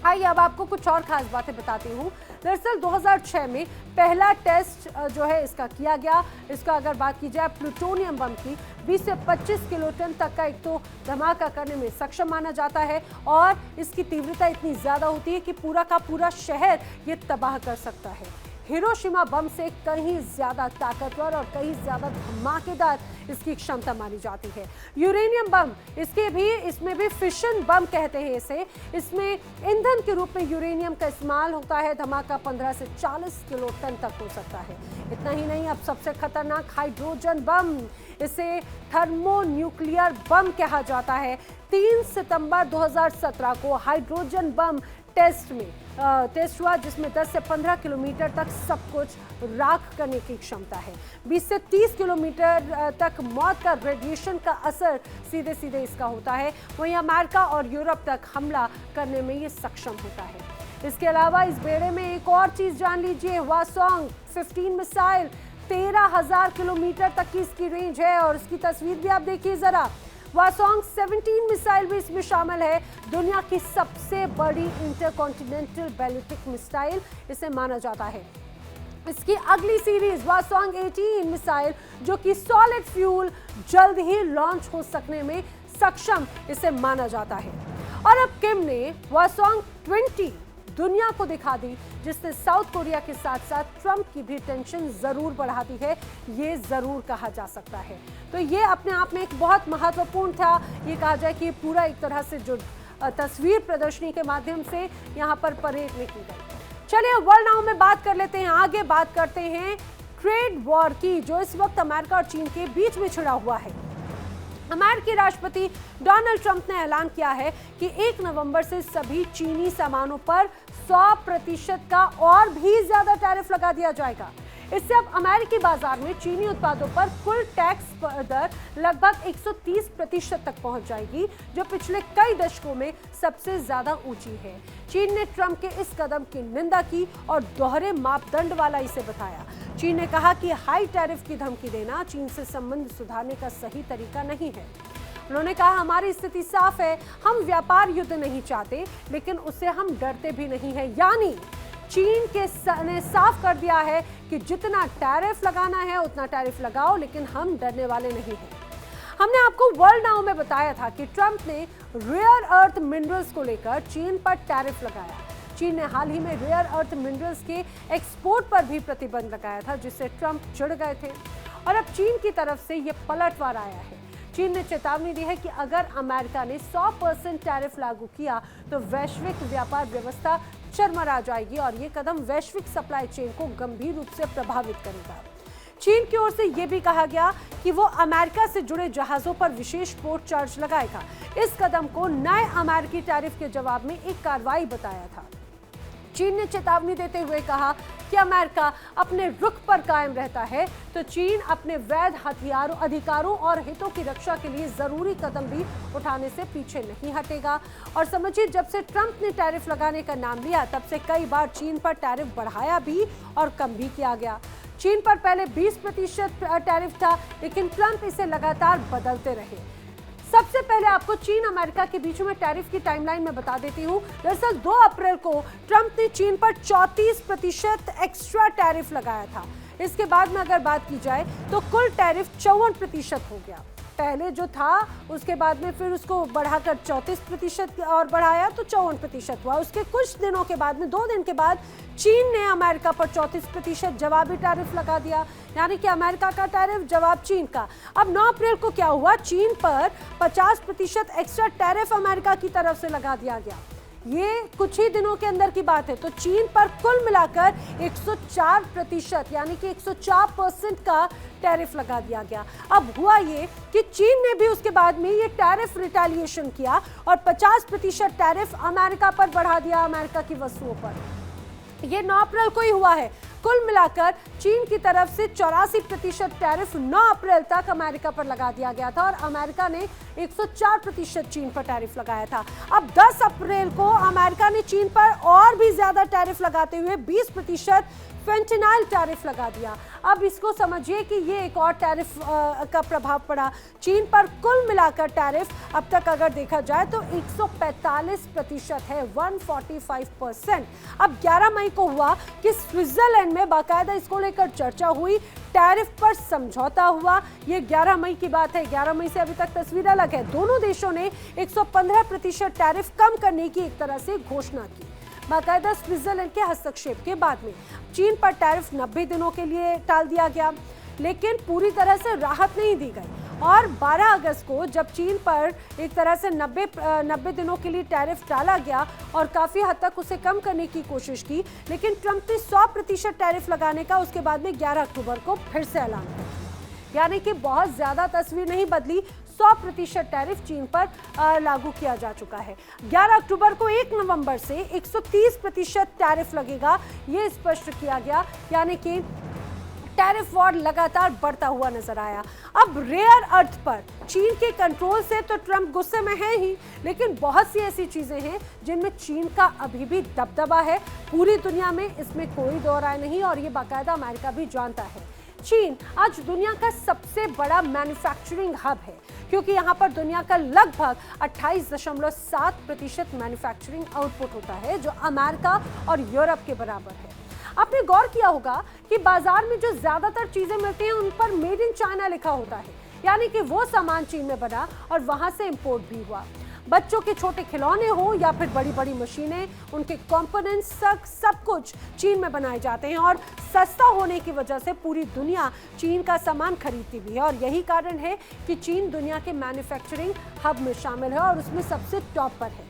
आइए अब आपको कुछ और खास बातें बताती हूँ। दरअसल 2006 में पहला टेस्ट जो है इसका किया गया। इसका अगर बात की जाए प्लूटोनियम बम की, 20 से 25 किलोटन तक का एक तो धमाका करने में सक्षम माना जाता है और इसकी तीव्रता इतनी ज़्यादा होती है कि पूरा का पूरा शहर ये तबाह कर सकता है। हिरोशिमा बम से कहीं ज़्यादा ताकतवर और कहीं ज़्यादा धमाकेदार इसकी क्षमता मानी जाती है। यूरेनियम बम इसमें भी फिशन बम कहते हैं इसे। इसमें ईंधन के रूप में यूरेनियम का इस्तेमाल होता है। धमाका 15 से 40 किलोटन तक हो सकता है। इतना ही नहीं, अब सबसे खतरनाक हाइड्रोजन बम, इसे थर्मो न्यूक्लियर बम कहा जाता है। 3 सितंबर 2017 को हाइड्रोजन बम टेस्ट हुआ जिसमें 10 से 15 किलोमीटर तक सब कुछ राख करने की क्षमता है। 20 से 30 किलोमीटर तक मौत का रेडिएशन का असर सीधे सीधे इसका होता है। वहीं अमेरिका और यूरोप तक हमला करने में ये सक्षम होता है। इसके अलावा इस बेड़े में एक और चीज जान लीजिए, हवासोंग 15 मिसाइल 13,000 किलोमीटर तक की इसकी रेंज है और इसकी तस्वीर भी आप देखिए जरा। हवासोंग 17 मिसाइल भी इसमें शामिल है। दुनिया की सबसे बड़ी इंटरकॉन्टिनेंटल बैलिस्टिक मिसाइल इसे माना जाता है। इसकी अगली सीरीज हवासोंग 18 मिसाइल, जो कि सॉलिड फ्यूल जल्द ही लॉन्च हो सकने में सक्षम इसे माना जाता है। और अब किम ने हवासोंग 20 दुनिया को दिखा दी, जिससे साउथ कोरिया के साथ साथ ट्रंप की भी टेंशन जरूर बढ़ा दी है, ये जरूर कहा जा सकता है। तो ये अपने आप में एक बहुत महत्वपूर्ण था। ये कहा जाए कि पूरा एक तरह से जो तस्वीर प्रदर्शनी के माध्यम से यहाँ पर परेड में की गई। चलिए वर्ल्ड नाउ में बात कर लेते हैं। आगे बात करते हैं ट्रेड वॉर की, जो इस वक्त अमेरिका और चीन के बीच में छिड़ा हुआ है। अमेरिकी राष्ट्रपति डोनाल्ड ट्रंप ने ऐलान किया है कि 1 नवंबर से सभी चीनी सामानों पर 100% का और भी ज्यादा टैरिफ लगा दिया जाएगा। इससे अब अमेरिकी बाजार में चीनी उत्पादों पर कुल टैक्स दर लगभग 130% तक पहुंच जाएगी, जो पिछले कई दशकों में सबसे ज्यादा ऊंची है। चीन ने ट्रंप के इस कदम की निंदा की और दोहरे मापदंड वाला इसे बताया। चीन ने कहा कि हाई टैरिफ की धमकी देना चीन से संबंध सुधारने का सही तरीका नहीं है। उन्होंने कहा, हमारी स्थिति साफ है, हम व्यापार युद्ध नहीं चाहते, लेकिन उससे हम डरते भी नहीं है। यानी चीन ने साफ कर दिया है कि जितना टैरिफ लगाना है उतना टैरिफ लगाओ, लेकिन हम डरने वाले नहीं हैं। हमने आपको वर्ल्ड नाउ में बताया था कि ट्रंप ने रेयर अर्थ मिनरल्स को लेकर चीन पर टैरिफ लगाया। चीन ने हाल ही में रेयर अर्थ मिनरल्स के एक्सपोर्ट पर भी प्रतिबंध लगाया था, जिससे ट्रंप चिढ़ गए थे और अब चीन की तरफ से ये पलटवार आया है। चीन ने चेतावनी दी है कि अगर अमेरिका ने 100% टैरिफ लागू किया तो वैश्विक व्यापार व्यवस्था चरमरा जाएगी और ये कदम वैश्विक सप्लाई चेन को गंभीर रूप से प्रभावित करेगा। चीन की ओर से यह भी कहा गया कि वो अमेरिका से जुड़े जहाजों पर विशेष पोर्ट चार्ज लगाएगा। इस कदम को नए अमेरिकी टैरिफ के जवाब में एक कार्रवाई बताया था। चीन ने चेतावनी देते हुए कहा कि अमेरिका अपने रुख पर कायम रहता है तो चीन अपने वैध हथियारों, अधिकारों और हितों की रक्षा के लिए जरूरी कदम भी उठाने से पीछे नहीं हटेगा। और समझिए, जब से ट्रंप ने टैरिफ लगाने का नाम लिया तब से कई बार चीन पर टैरिफ बढ़ाया भी और कम भी किया गया। चीन पर पहले 20% टैरिफ था, लेकिन ट्रंप इसे लगातार बदलते रहे। सबसे पहले आपको चीन अमेरिका के बीच में टैरिफ की टाइमलाइन में बता देती हूं। दरअसल 2 अप्रैल को ट्रंप ने चीन पर 34% एक्स्ट्रा टैरिफ लगाया था। इसके बाद में अगर बात की जाए तो कुल टैरिफ 54% हो गया। पहले जो था उसके बाद में फिर उसको बढ़ाकर 34% और बढ़ाया तो 54% हुआ। उसके कुछ दिनों के बाद में 2 दिन के बाद चीन ने अमेरिका पर 34% जवाबी टैरिफ लगा दिया, यानी कि अमेरिका का टैरिफ जवाब चीन का। अब 9 अप्रैल को क्या हुआ, चीन पर 50% एक्स्ट्रा टैरिफ अमेरिका की तरफ से लगा दिया गया। ये कुछ ही दिनों के अंदर की बात है। तो चीन पर कुल मिलाकर 104% यानी कि 104% का टैरिफ लगा दिया गया। अब हुआ ये कि चीन ने भी उसके बाद में ये टैरिफ रिटेलिएशन किया और 50% टैरिफ अमेरिका पर बढ़ा दिया, अमेरिका की वस्तुओं पर। ये 9 अप्रैल को ही हुआ है। कुल मिलाकर चीन की तरफ से 84% टैरिफ 9 अप्रैल तक अमेरिका पर लगा दिया गया था और अमेरिका ने 104% चीन पर टैरिफ लगाया था। अब 10 अप्रैल को अमेरिका ने चीन पर और भी ज्यादा टैरिफ लगाते हुए 20% फेंटेनाइल टैरिफ लगा दिया। अब इसको समझिए कि ये एक और टैरिफ का प्रभाव पड़ा। चीन पर कुल मिलाकर टैरिफ अब तक अगर देखा जाए तो 145% है, 145%। अब 11 मई को हुआ कि स्विट्जरलैंड में बाकायदा इसको लेकर चर्चा हुई, टैरिफ पर समझौता हुआ। ये 11 मई की बात है। 11 मई से अभी तक तस्वीर अलग है। दोनों देशों ने 115% टैरिफ कम करने की एक तरह से घोषणा की, बाकायदा स्विट्जरलैंड के हस्तक्षेप के बाद में। चीन पर टैरिफ 90 दिनों के लिए टाल दिया गया, लेकिन पूरी तरह से राहत नहीं दी गई। और 12 अगस्त को जब चीन पर एक तरह से 90 दिनों के लिए टैरिफ डाला गया और काफ़ी हद तक उसे कम करने की कोशिश की, लेकिन ट्रंप ने 100% टैरिफ लगाने का उसके बाद में 11 अक्टूबर को फिर से ऐलान कर दिया। यानी कि बहुत ज़्यादा तस्वीर नहीं बदली, 100% टैरिफ चीन पर लागू किया जा चुका है। 11 अक्टूबर को 1 नवंबर से 130% टैरिफ लगेगा, ये स्पष्ट किया गया। यानी कि टैरिफ वॉर लगातार बढ़ता हुआ नजर आया। अब रेयर अर्थ पर चीन के कंट्रोल से तो ट्रंप गुस्से में है ही, लेकिन बहुत सी ऐसी चीजें हैं जिनमें चीन का अभी भी दबदबा है पूरी दुनिया में, इसमें कोई दो राय नहीं और ये बाकायदा अमेरिका भी जानता है। चीन आज दुनिया का सबसे बड़ा मैन्युफैक्चरिंग हब है, क्योंकि यहाँ पर दुनिया का लगभग 28.7% मैन्युफैक्चरिंग आउटपुट होता है, जो अमेरिका और यूरोप के बराबर है। आपने गौर किया होगा कि बाजार में जो ज्यादातर चीजें मिलती हैं उन पर मेड इन चाइना लिखा होता है, यानी कि वो सामान चीन में बना और वहां से इंपोर्ट भी हुआ। बच्चों के छोटे खिलौने हो या फिर बड़ी बड़ी मशीनें, उनके कंपोनेंट्स सब कुछ चीन में बनाए जाते हैं और सस्ता होने की वजह से पूरी दुनिया चीन का सामान खरीदती भी है। और यही कारण है कि चीन दुनिया के मैन्युफैक्चरिंग हब में शामिल है और उसमें सबसे टॉप पर है।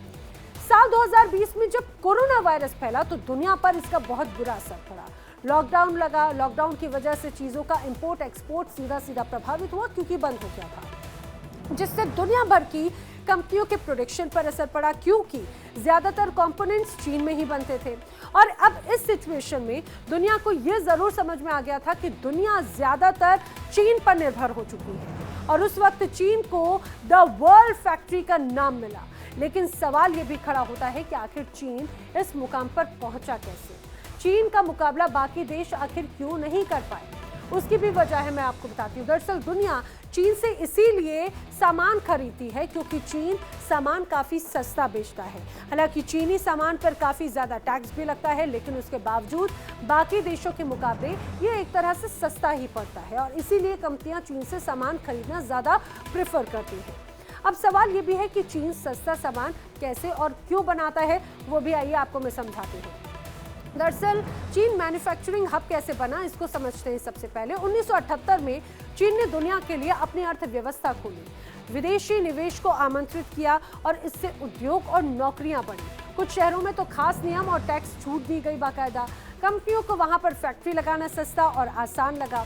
साल 2020 में जब कोरोना वायरस फैला तो दुनिया पर इसका बहुत बुरा असर पड़ा। लॉकडाउन लगा, लॉकडाउन की वजह से चीज़ों का इंपोर्ट एक्सपोर्ट सीधा प्रभावित हुआ, क्योंकि बंद हो गया था, जिससे दुनिया भर की कंपनियों के प्रोडक्शन पर असर पड़ा, क्योंकि ज्यादातर कंपोनेंट्स चीन में ही बनते थे। और अब इस सिचुएशन में दुनिया को यह जरूर समझ में आ गया था कि दुनिया ज्यादातर चीन पर निर्भर हो चुकी है, और उस वक्त चीन को द वर्ल्ड फैक्ट्री का नाम मिला। लेकिन सवाल यह भी खड़ा होता है कि आखिर चीन इस मुकाम पर पहुंचा कैसे? चीन का मुकाबला बाकी देश आखिर क्यों नहीं कर पाए? उसकी भी वजह है, मैं आपको बताती हूँ। दरअसल दुनिया चीन से इसीलिए सामान खरीदती है क्योंकि चीन सामान काफी सस्ता बेचता है। हालांकि चीनी सामान पर काफी ज्यादा टैक्स भी लगता है, लेकिन उसके बावजूद बाकी देशों के मुकाबले ये एक तरह से सस्ता ही पड़ता है, और इसीलिए कंपनियां चीन से सामान खरीदना ज्यादा प्रेफर करती है। अब सवाल ये भी है कि चीन सस्ता सामान कैसे और क्यों बनाता है, वो भी आइए आपको मैं समझाती हूँ। दरअसल चीन मैन्युफैक्चरिंग हब कैसे बना, इसको समझते हैं। सबसे पहले 1978 में चीन ने दुनिया के लिए अपनी अर्थव्यवस्था खोली, विदेशी निवेश को आमंत्रित किया, और इससे उद्योग और नौकरियां बढ़ी। कुछ शहरों में तो खास नियम और टैक्स छूट दी गई बाकायदा। कंपनियों को वहां पर फैक्ट्री लगाना सस्ता और आसान लगा।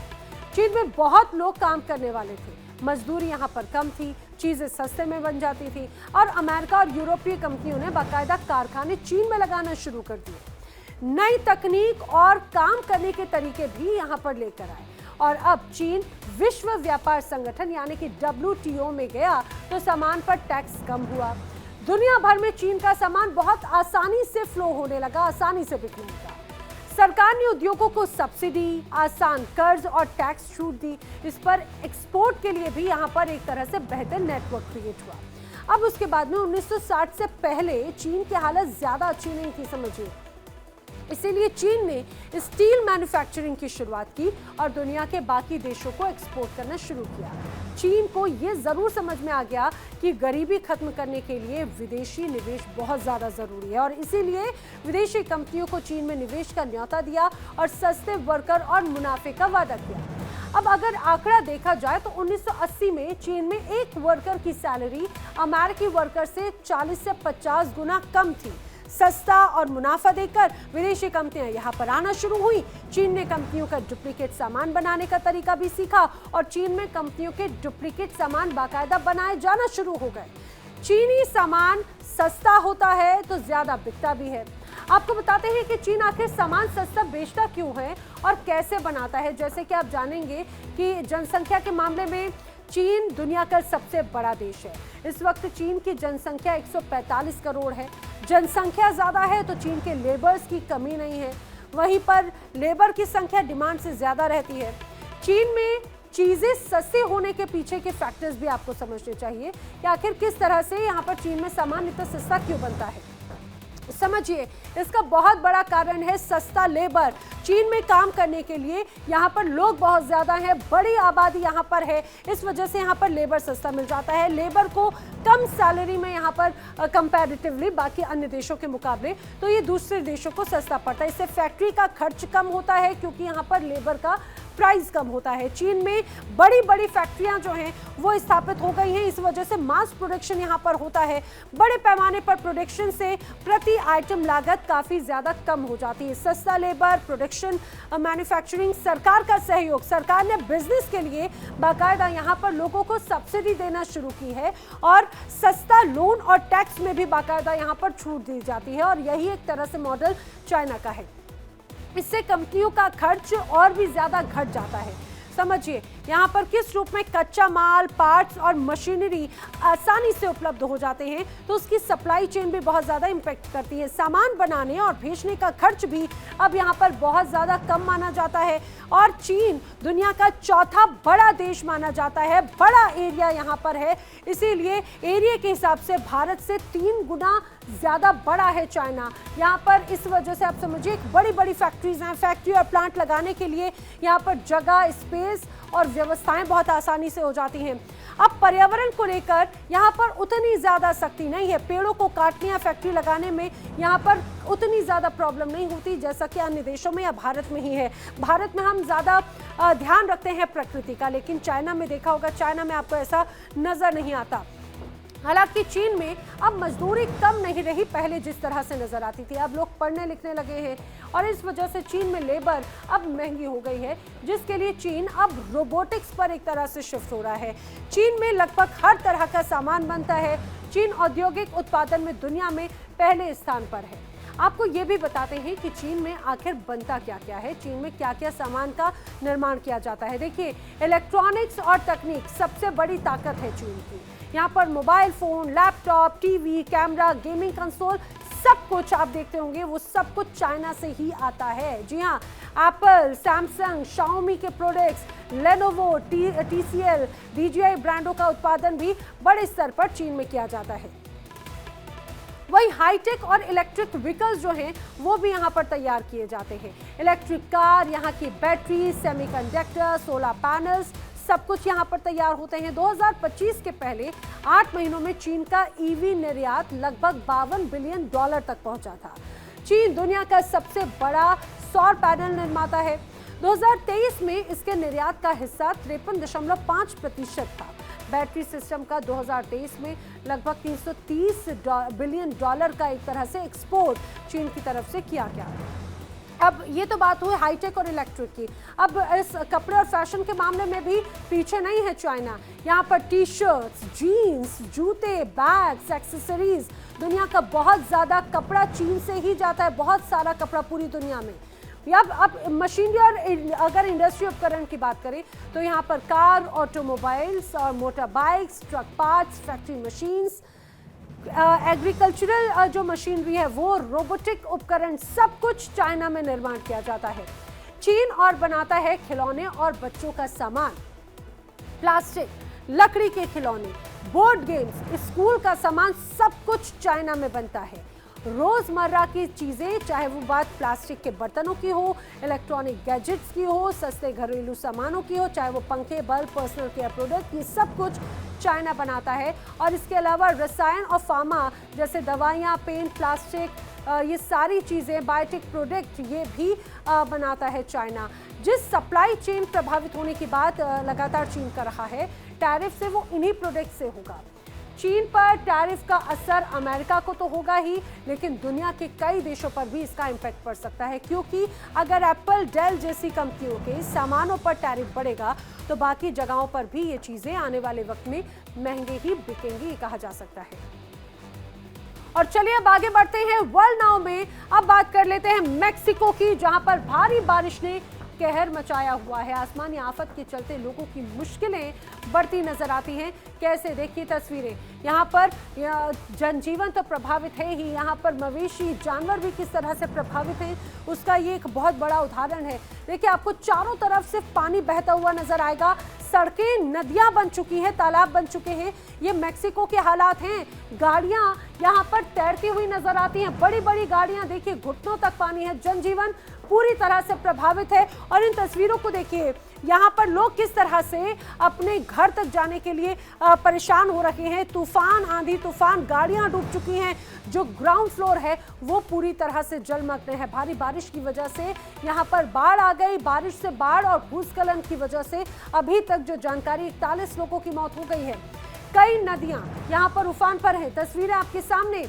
चीन में बहुत लोग काम करने वाले थे, मजदूरी यहाँ पर कम थी, चीजें सस्ते में बन जाती थी, और अमेरिका और यूरोपीय कंपनियों ने बाकायदा कारखाने चीन में लगाना शुरू कर दिए। नई तकनीक और काम करने के तरीके भी यहाँ पर लेकर आए, और अब चीन विश्व व्यापार संगठन यानी कि WTO में गया तो सामान पर टैक्स कम हुआ। दुनिया भर में चीन का सामान बहुत आसानी से फ्लो होने लगा, आसानी से बिकने लगा। सरकार ने उद्योगों को सब्सिडी, आसान कर्ज और टैक्स छूट दी। इस पर एक्सपोर्ट के लिए भी यहाँ पर एक तरह से बेहतर नेटवर्क क्रिएट हुआ। अब उसके बाद में 1960 से पहले चीन की हालत ज्यादा अच्छी नहीं थी, समझिए। इसीलिए चीन ने स्टील मैन्युफैक्चरिंग की शुरुआत की और दुनिया के बाकी देशों को एक्सपोर्ट करना शुरू किया। चीन को यह जरूर समझ में आ गया कि गरीबी खत्म करने के लिए विदेशी निवेश बहुत ज्यादा जरूरी है, और इसीलिए विदेशी कंपनियों को चीन में निवेश का न्योता दिया और सस्ते वर्कर और मुनाफे का वादा किया। अब अगर आंकड़ा देखा जाए तो 1980 में चीन में एक वर्कर की सैलरी अमेरिकी वर्कर से 40 से 50 गुना कम थी। सस्ता और मुनाफा देकर विदेशी कंपनियां यहां पर आना शुरू हुई। चीन ने कंपनियों का डुप्लीकेट सामान बनाने का तरीका भी सीखा, और चीन में कंपनियों के डुप्लीकेट सामान बाकायदा बनाए जाना शुरू हो गए। चीनी सामान सस्ता होता है तो ज्यादा बिकता भी है। आपको बताते हैं कि चीन आखिर सामान सस्ता बेचता क्यों है और कैसे बनाता है। जैसे कि आप जानेंगे कि जनसंख्या के मामले में चीन दुनिया का सबसे बड़ा देश है। इस वक्त चीन की जनसंख्या 145 करोड़ है। जनसंख्या ज्यादा है तो चीन के लेबर्स की कमी नहीं है, वहीं पर लेबर की संख्या डिमांड से ज्यादा रहती है। चीन में चीजें सस्ती होने के पीछे के फैक्टर्स भी आपको समझने चाहिए कि आखिर किस तरह से यहाँ पर चीन में सामान इतना सस्ता क्यों बनता है। समझिए, इसका बहुत बड़ा कारण है सस्ता लेबर। चीन में काम करने के लिए यहाँ पर लोग बहुत ज्यादा हैं, बड़ी आबादी यहाँ पर है, इस वजह से यहाँ पर लेबर सस्ता मिल जाता है। लेबर को कम सैलरी में यहाँ पर कंपैरेटिवली बाकी अन्य देशों के मुकाबले तो ये दूसरे देशों को सस्ता पड़ता है। इससे फैक्ट्री का खर्च कम होता है क्योंकि यहाँ पर लेबर का प्राइस कम होता है। चीन में बड़ी बड़ी फैक्ट्रियां जो हैं वो स्थापित हो गई हैं, इस वजह से मास प्रोडक्शन यहाँ पर होता है। बड़े पैमाने पर प्रोडक्शन से प्रति आइटम लागत काफी ज्यादा कम हो जाती है। सस्ता लेबर, प्रोडक्शन, मैन्युफैक्चरिंग, सरकार का सहयोग। सरकार ने बिजनेस के लिए बाकायदा यहाँ पर लोगों को सब्सिडी देना शुरू की है, और सस्ता लोन और टैक्स में भी बाकायदा यहाँ पर छूट दी जाती है, और यही एक तरह से मॉडल चाइना का है। इससे कंपनियों का खर्च और भी ज्यादा घट जाता है। समझिए, यहाँ पर किस रूप में कच्चा माल, पार्ट्स और मशीनरी आसानी से उपलब्ध हो जाते हैं, तो उसकी सप्लाई चेन भी बहुत ज़्यादा इम्पैक्ट करती है। सामान बनाने और भेजने का खर्च भी अब यहाँ पर बहुत ज़्यादा कम माना जाता है, और चीन दुनिया का चौथा बड़ा देश माना जाता है। बड़ा एरिया यहाँ पर है, इसीलिए एरिया के हिसाब से भारत से 3 गुना ज़्यादा बड़ा है चाइना। यहाँ पर इस वजह से आप समझिए बड़ी बड़ी फैक्ट्रीज हैं। फैक्ट्री और प्लांट लगाने के लिए यहाँ पर जगह, स्पेस और व्यवस्थाएं बहुत आसानी से हो जाती हैं। अब पर्यावरण को लेकर यहाँ पर उतनी ज़्यादा सख्ती नहीं है। पेड़ों को काटने या फैक्ट्री लगाने में यहाँ पर उतनी ज़्यादा प्रॉब्लम नहीं होती जैसा कि अन्य देशों में या भारत में ही है। भारत में हम ज़्यादा ध्यान रखते हैं प्रकृति का, लेकिन चाइना में देखा होगा, चाइना में आपको ऐसा नज़र नहीं आता। हालांकि चीन में अब मजदूरी कम नहीं रही पहले जिस तरह से नजर आती थी। अब लोग पढ़ने लिखने लगे हैं और इस वजह से चीन में लेबर अब महंगी हो गई है, जिसके लिए चीन अब रोबोटिक्स पर एक तरह से शिफ्ट हो रहा है। चीन में लगभग हर तरह का सामान बनता है। चीन औद्योगिक उत्पादन में दुनिया में पहले स्थान पर है। आपको ये भी बताते हैं कि चीन में आखिर बनता क्या क्या है, चीन में क्या क्या सामान का निर्माण किया जाता है। देखिए, इलेक्ट्रॉनिक्स और तकनीक सबसे बड़ी ताकत है चीन की। यहाँ पर mobile phone, laptop, TV, camera, gaming console, सब कुछ आप देखते होंगे वो सब कुछ चाइना से ही आता है। जी हाँ, एप्पल, सैमसंग, शाओमी के प्रोडक्ट्स, लेनोवो, TCL, DJI ब्रांडों का उत्पादन भी बड़े स्तर पर चीन में किया जाता है। वही हाईटेक और इलेक्ट्रिक व्हीकल्स जो हैं वो भी यहाँ पर तैयार किए जाते हैं। इलेक्ट्रिक कार, यहाँ की बैटरी, सेमीकंडक्टर, सोलर पैनल्स, सब कुछ यहाँ पर तैयार होते हैं। 2025 के पहले 8 महीनों में चीन का ईवी निर्यात लगभग $52 बिलियन तक पहुंचा था। चीन दुनिया का सबसे बड़ा सौर पैनल निर्माता है। 2023 में इसके निर्यात का हिस्सा 53.5% था। बैटरी सिस्टम का 2023 में लगभग $330 बिलियन का एक तरह से एक्सपोर्ट चीन की तरफ से किया गया है। अब ये तो बात हुई हाईटेक और इलेक्ट्रिक की। अब इस कपड़े और फैशन के मामले में भी पीछे नहीं है चाइना। यहाँ पर टी शर्ट्स, जीन्स, जूते, बैग्स, एक्सेसरीज, दुनिया का बहुत ज़्यादा कपड़ा चीन से ही जाता है। बहुत सारा कपड़ा पूरी दुनिया में। अब मशीनरी और अगर इंडस्ट्री उपकरण की बात करें तो यहाँ पर कार, ऑटोमोबाइल्स और motor bikes, truck parts, factory machines, agricultural जो मशीनरी है वो, रोबोटिक उपकरण, सब कुछ चाइना में निर्माण किया जाता है। चीन और बनाता है खिलौने और बच्चों का सामान, प्लास्टिक, लकड़ी के खिलौने, बोर्ड गेम्स, स्कूल का सामान, सब कुछ चाइना में बनता है। रोजमर्रा की चीजें, चाहे वो बात प्लास्टिक के बर्तनों की हो, इलेक्ट्रॉनिक गैजेट्स की हो, सस्ते घरेलू सामानों की हो, चाहे वो पंखे, बल्ब, पर्सनल केयर प्रोडक्ट, ये सब कुछ चाइना बनाता है। और इसके अलावा रसायन और फार्मा जैसे दवाइयाँ, पेंट, प्लास्टिक, ये सारी चीज़ें, बायोटिक प्रोडक्ट, ये भी बनाता है चाइना। जिस सप्लाई चेन प्रभावित होने की बात लगातार चीन कर रहा है टैरिफ से, वो इन्हीं प्रोडक्ट से होगा। चीन पर टैरिफ का असर अमेरिका को तो होगा ही, लेकिन दुनिया के कई देशों पर भी इसका इम्पैक्ट पड़ सकता है, क्योंकि अगर एप्पल, डेल जैसी कंपनियों के सामानों पर टैरिफ बढ़ेगा तो बाकी जगहों पर भी ये चीजें आने वाले वक्त में महंगे ही बिकेंगी, कहा जा सकता है। और चलिए अब आगे बढ़ते हैं वर्ल्ड नाउ में। अब बात कर लेते हैं मेक्सिको की, जहां पर भारी बारिश ने कहर मचाया हुआ है। आसमानी आफत के चलते लोगों की मुश्किलें बढ़ती नजर आती हैं। कैसे, देखिए तस्वीरें। यहाँ पर जनजीवन तो प्रभावित है ही, यहाँ पर मवेशी, जानवर भी किस तरह से प्रभावित हैं उसका ये एक बहुत बड़ा उदाहरण है। देखिए, आपको चारों तरफ से पानी बहता हुआ नजर आएगा। सड़कें, नदियां बन चुकी हैं, तालाब बन चुके हैं। ये मेक्सिको के हालात हैं। गाड़ियां यहाँ पर तैरती हुई नजर आती हैं, बड़ी बड़ी गाड़ियां, देखिए घुटनों तक पानी है। जनजीवन पूरी तरह से प्रभावित है। और इन तस्वीरों को देखिए, यहाँ पर लोग किस तरह से अपने घर तक जाने के लिए परेशान हो रहे हैं। तूफान, आंधी तूफान, गाड़ियां डूब चुकी हैं। जो ग्राउंड फ्लोर है वो पूरी तरह से जलमग्न है। भारी बारिश की वजह से यहाँ पर बाढ़ आ गई। बारिश से बाढ़ और भूस्खलन की वजह से अभी तक जो जानकारी, 41 लोगों की मौत हो गई है। कई नदियां यहाँ पर उफान पर है। तस्वीरें आपके सामने,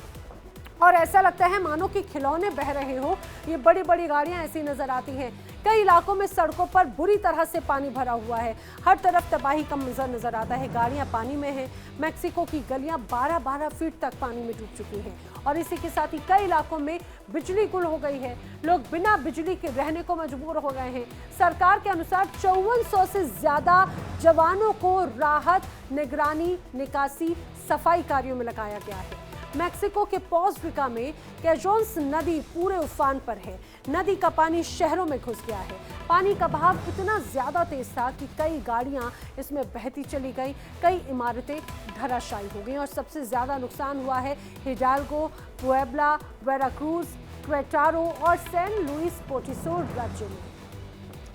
और ऐसा लगता है मानो कि खिलौने बह रहे हो। ये बड़ी बड़ी गाड़ियां ऐसी नजर आती हैं। कई इलाकों में सड़कों पर बुरी तरह से पानी भरा हुआ है। हर तरफ तबाही का मंजर नजर आता है। गाड़ियां पानी में हैं। मेक्सिको की गलियां 12-12 फीट तक पानी में डूब चुकी हैं। और इसी के साथ ही कई इलाकों में बिजली गुल हो गई है। लोग बिना बिजली के रहने को मजबूर हो गए हैं। सरकार के अनुसार 5400 से ज्यादा जवानों को राहत, निगरानी, निकासी, सफाई कार्यों में लगाया गया है। मेक्सिको के पोस्टरिका में कैजोन्स नदी पूरे उफान पर है। नदी का पानी शहरों में घुस गया है। पानी का बहाव इतना ज्यादा तेज था कि कई गाड़ियां इसमें बहती चली गई, कई इमारतें धराशायी हो गई। और सबसे ज्यादा नुकसान हुआ है हिडाल्गो, पुएब्ला, वेराक्रूज, क्वेटारो और सैन लुइस पोटिसो राज्यों में।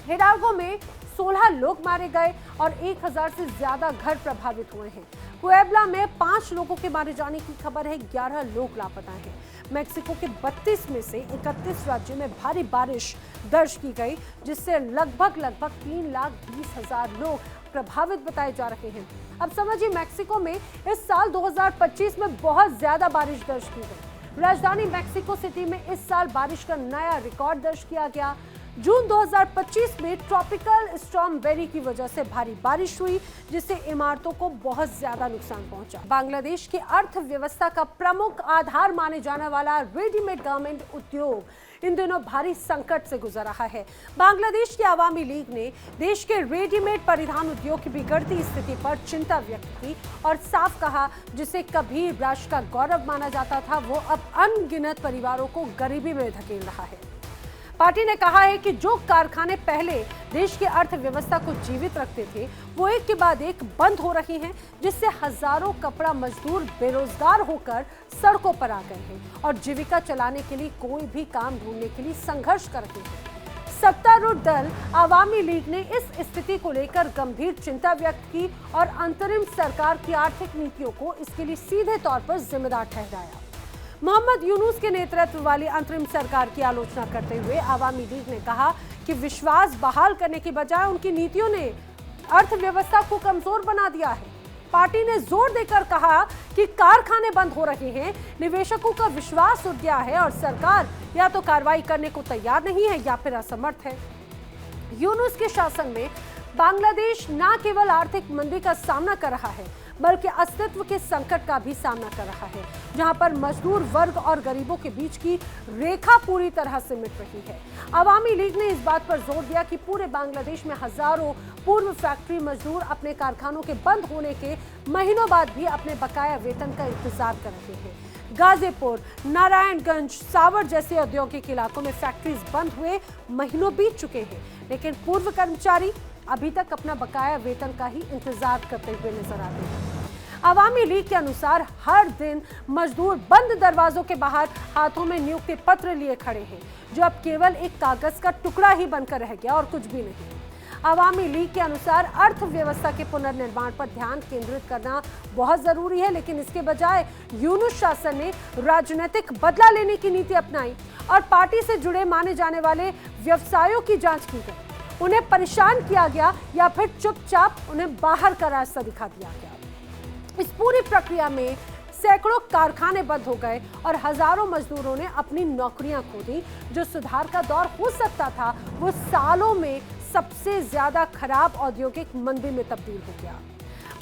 हिडाल्गो में 16 लोग मारे गए और 1000 से ज्यादा घर प्रभावित हुए हैं। पुएब्ला में 5 लोगों के मारे जाने की खबर है। 11 लोग लापता हैं। मेक्सिको के 32 में से 31 राज्यों में भारी बारिश दर्ज की गई, जिससे लगभग 3,20,000 लोग प्रभावित बताए जा रहे हैं। अब समझिए, मैक्सिको में इस साल 2025 में बहुत ज्यादा बारिश दर्ज की गई। राजधानी मैक्सिको सिटी में इस साल बारिश का नया रिकॉर्ड दर्ज किया गया। जून 2025 में ट्रॉपिकल स्टॉर्म बेरी की वजह से भारी बारिश हुई, जिससे इमारतों को बहुत ज्यादा नुकसान पहुंचा। बांग्लादेश की अर्थव्यवस्था का प्रमुख आधार माने जाने वाला रेडीमेड गारमेंट उद्योग इन दिनों भारी संकट से गुजर रहा है। बांग्लादेश की आवामी लीग ने देश के रेडीमेड परिधान उद्योग की बिगड़ती स्थिति पर चिंता व्यक्त की और साफ कहा, जिसे कभी राष्ट्र का गौरव माना जाता था, वो अब अनगिनत परिवारों को गरीबी में धकेल रहा है। पार्टी ने कहा है कि जो कारखाने पहले देश की अर्थव्यवस्था को जीवित रखते थे, वो एक के बाद एक बंद हो रही हैं, जिससे हजारों कपड़ा मजदूर बेरोजगार होकर सड़कों पर आ गए हैं और जीविका चलाने के लिए कोई भी काम ढूंढने के लिए संघर्ष कर रहे हैं। सत्तारूढ़ दल आवामी लीग ने इस स्थिति को लेकर गंभीर चिंता व्यक्त की और अंतरिम सरकार की आर्थिक नीतियों को इसके लिए सीधे तौर पर जिम्मेदार ठहराया। मोहम्मद यूनुस के नेतृत्व वाली अंतरिम सरकार की आलोचना करते हुए आवामी लीग ने कहा कि विश्वास बहाल करने की बजाय उनकी नीतियों ने अर्थव्यवस्था को कमजोर बना दिया है। पार्टी ने जोर देकर कहा कि कारखाने बंद हो रहे हैं, निवेशकों का विश्वास उठ गया है और सरकार या तो कार्रवाई करने को तैयार नहीं है या फिर असमर्थ है। यूनुस के शासन में बांग्लादेश न केवल आर्थिक मंदी का सामना कर रहा है, बल्कि अस्तित्व के संकट का भी सामना कर रहा है, जहां पर मजदूर वर्ग और गरीबों के बीच की रेखा पूरी तरह से मिट रही है। आवामी लीग ने इस बात पर जोर दिया कि पूरे बांग्लादेश में हजारों पूर्व फैक्ट्री मजदूर अपने कारखानों के बंद होने के महीनों बाद भी अपने बकाया वेतन का इंतजार कर रहे हैं। गाजीपुर, नारायणगंज, सावर जैसे औद्योगिक इलाकों में फैक्ट्रीज बंद हुए महीनों बीत चुके हैं, लेकिन पूर्व कर्मचारी अभी तक अपना बकाया वेतन का ही इंतजार करते हुए नजर आते हैं। आवामी लीग के अनुसार हर दिन मजदूर बंद दरवाजों के बाहर हाथों में नियुक्ति पत्र लिए खड़े हैं, जो अब केवल एक कागज का टुकड़ा ही बनकर रह गया और कुछ भी नहीं। आवामी लीग के अनुसार अर्थव्यवस्था के पुनर्निर्माण पर ध्यान केंद्रित करना बहुत जरूरी है, लेकिन इसके बजाय यूनुस शासन ने राजनीतिक बदला लेने की नीति अपनाई और पार्टी से जुड़े माने जाने वाले व्यवसायों की जांच की गई। उन्हें परेशान किया गया या फिर चुपचाप उन्हें बाहर का रास्ता दिखा दिया गया। इस पूरी प्रक्रिया में सैकड़ों कारखाने बंद हो गए और हजारों मजदूरों ने अपनी नौकरियां खो दी। जो सुधार का दौर हो सकता था, वो सालों में सबसे ज्यादा खराब औद्योगिक मंदी में तब्दील हो गया।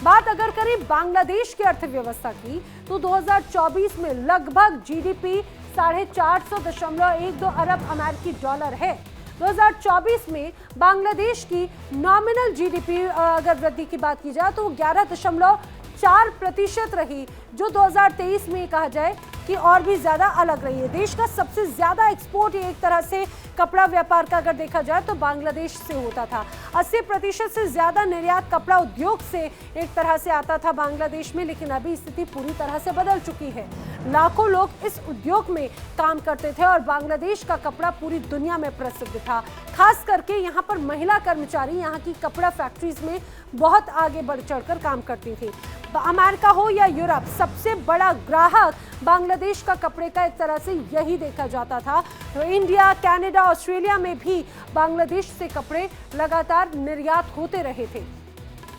बात अगर करें बांग्लादेश की अर्थव्यवस्था की, तो 2024 में लगभग जीडीपी 450.12 अरब अमेरिकी डॉलर है। 2024 में बांग्लादेश की नॉमिनल जीडीपी अगर वृद्धि की बात की जाए तो 11.4% रही, जो 2023 में कहा जाए कि और भी ज्यादा अलग रही है। देश का सबसे ज्यादा एक्सपोर्ट एक तरह से कपड़ा व्यापार का अगर देखा जाए तो बांग्लादेश से होता था। 80% से ज्यादा निर्यात कपड़ा उद्योग से एक तरह से आता था बांग्लादेश में, लेकिन अभी स्थिति पूरी तरह से बदल चुकी है। लाखों लोग इस उद्योग में काम करते थे और बांग्लादेश का कपड़ा पूरी दुनिया में प्रसिद्ध था। खास करके यहाँ पर महिला कर्मचारी यहाँ की कपड़ा फैक्ट्रीज में बहुत आगे बढ़ चढ़कर काम करती थी। अमेरिका हो या यूरोप, सबसे बड़ा ग्राहक बांग्लादेश का कपड़े का एक तरह से यही देखा जाता था। तो इंडिया, कनाडा, ऑस्ट्रेलिया में भी बांग्लादेश से कपड़े लगातार निर्यात होते रहे थे,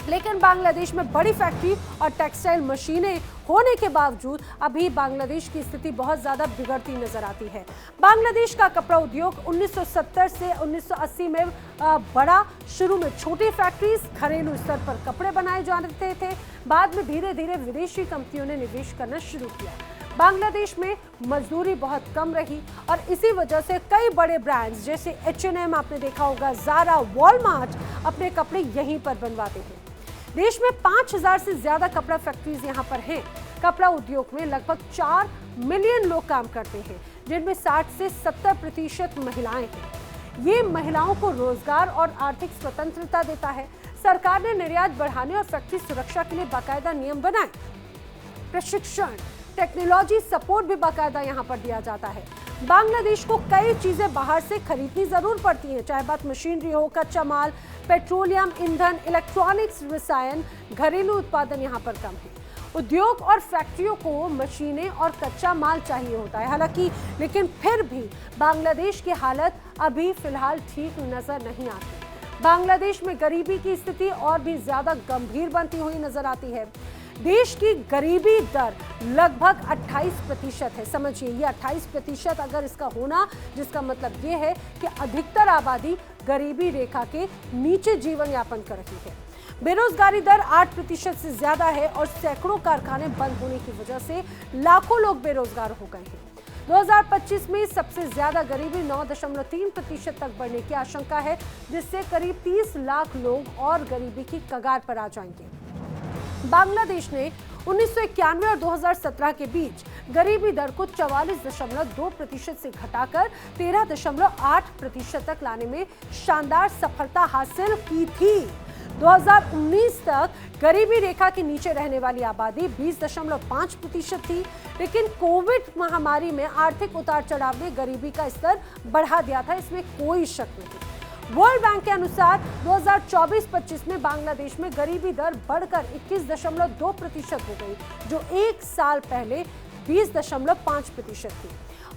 लेकिन बांग्लादेश में बड़ी फैक्ट्री और टेक्सटाइल मशीनें होने के बावजूद अभी बांग्लादेश की स्थिति बहुत ज्यादा बिगड़ती नजर आती है। बांग्लादेश का कपड़ा उद्योग 1970 से 1980 में बड़ा। शुरू में छोटी फैक्ट्रीज घरेलू स्तर पर कपड़े बनाए जाते थे, बाद में धीरे धीरे विदेशी कंपनियों ने निवेश करना शुरू किया। बांग्लादेश में मजदूरी बहुत कम रही और इसी वजह से कई बड़े ब्रांड्स जैसे H&M, आपने देखा होगा, ज़ारा, वॉलमार्ट अपने कपड़े यहीं पर बनवाते हैं। देश में 5000 से ज्यादा कपड़ा फैक्ट्रीज यहाँ पर हैं। कपड़ा उद्योग में लगभग 4 मिलियन लोग काम करते हैं, जिनमें 60 से 70% महिलाएं हैं। ये महिलाओं को रोजगार और आर्थिक स्वतंत्रता देता है। सरकार ने निर्यात बढ़ाने और फैक्ट्री सुरक्षा के लिए बाकायदा नियम बनाए। प्रशिक्षण, टेक्नोलॉजी सपोर्ट भी बाकायदा यहाँ पर दिया जाता है। बांग्लादेश को कई चीजें बाहर से खरीदनी जरूर पड़ती हैं, चाहे बात मशीनरी हो, कच्चा माल, पेट्रोलियम, ईंधन, इलेक्ट्रॉनिक्स, रसायन। घरेलू उत्पादन यहाँ पर कम है। उद्योग और फैक्ट्रियों को मशीनें और कच्चा माल चाहिए होता है, हालांकि लेकिन फिर भी बांग्लादेश की हालत अभी फिलहाल ठीक नजर नहीं आती। बांग्लादेश में गरीबी की स्थिति और भी ज्यादा गंभीर बनती हुई नजर आती है। देश की गरीबी दर लगभग 28% है। समझिए, ये 28% अगर इसका होना, जिसका मतलब ये है कि अधिकतर आबादी गरीबी रेखा के नीचे जीवन यापन कर रही है। बेरोजगारी दर 8% से ज्यादा है और सैकड़ों कारखाने बंद होने की वजह से लाखों लोग बेरोजगार हो गए हैं। 2025 में सबसे ज्यादा गरीबी 9.3% तक बढ़ने की आशंका है, जिससे करीब 30 लाख लोग और गरीबी की कगार पर आ जाएंगे। बांग्लादेश ने 1991 और 2017 के बीच गरीबी दर को 44.2% से घटाकर 13.8% तक लाने में शानदार सफलता हासिल की थी। 2019 तक गरीबी रेखा के नीचे रहने वाली आबादी 20.5% थी, लेकिन कोविड महामारी में आर्थिक उतार चढ़ाव ने गरीबी का स्तर बढ़ा दिया था, इसमें कोई शक नहीं। वर्ल्ड बैंक के अनुसार 2024-25 में बांग्लादेश में गरीबी दर बढ़कर 21.2% हो गई, जो एक साल पहले 20.5% थी।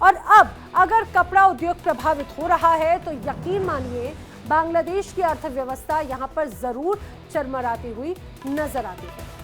और अब अगर कपड़ा उद्योग प्रभावित हो रहा है तो यकीन मानिए बांग्लादेश की अर्थव्यवस्था यहां पर जरूर चरमराती हुई नजर आती है।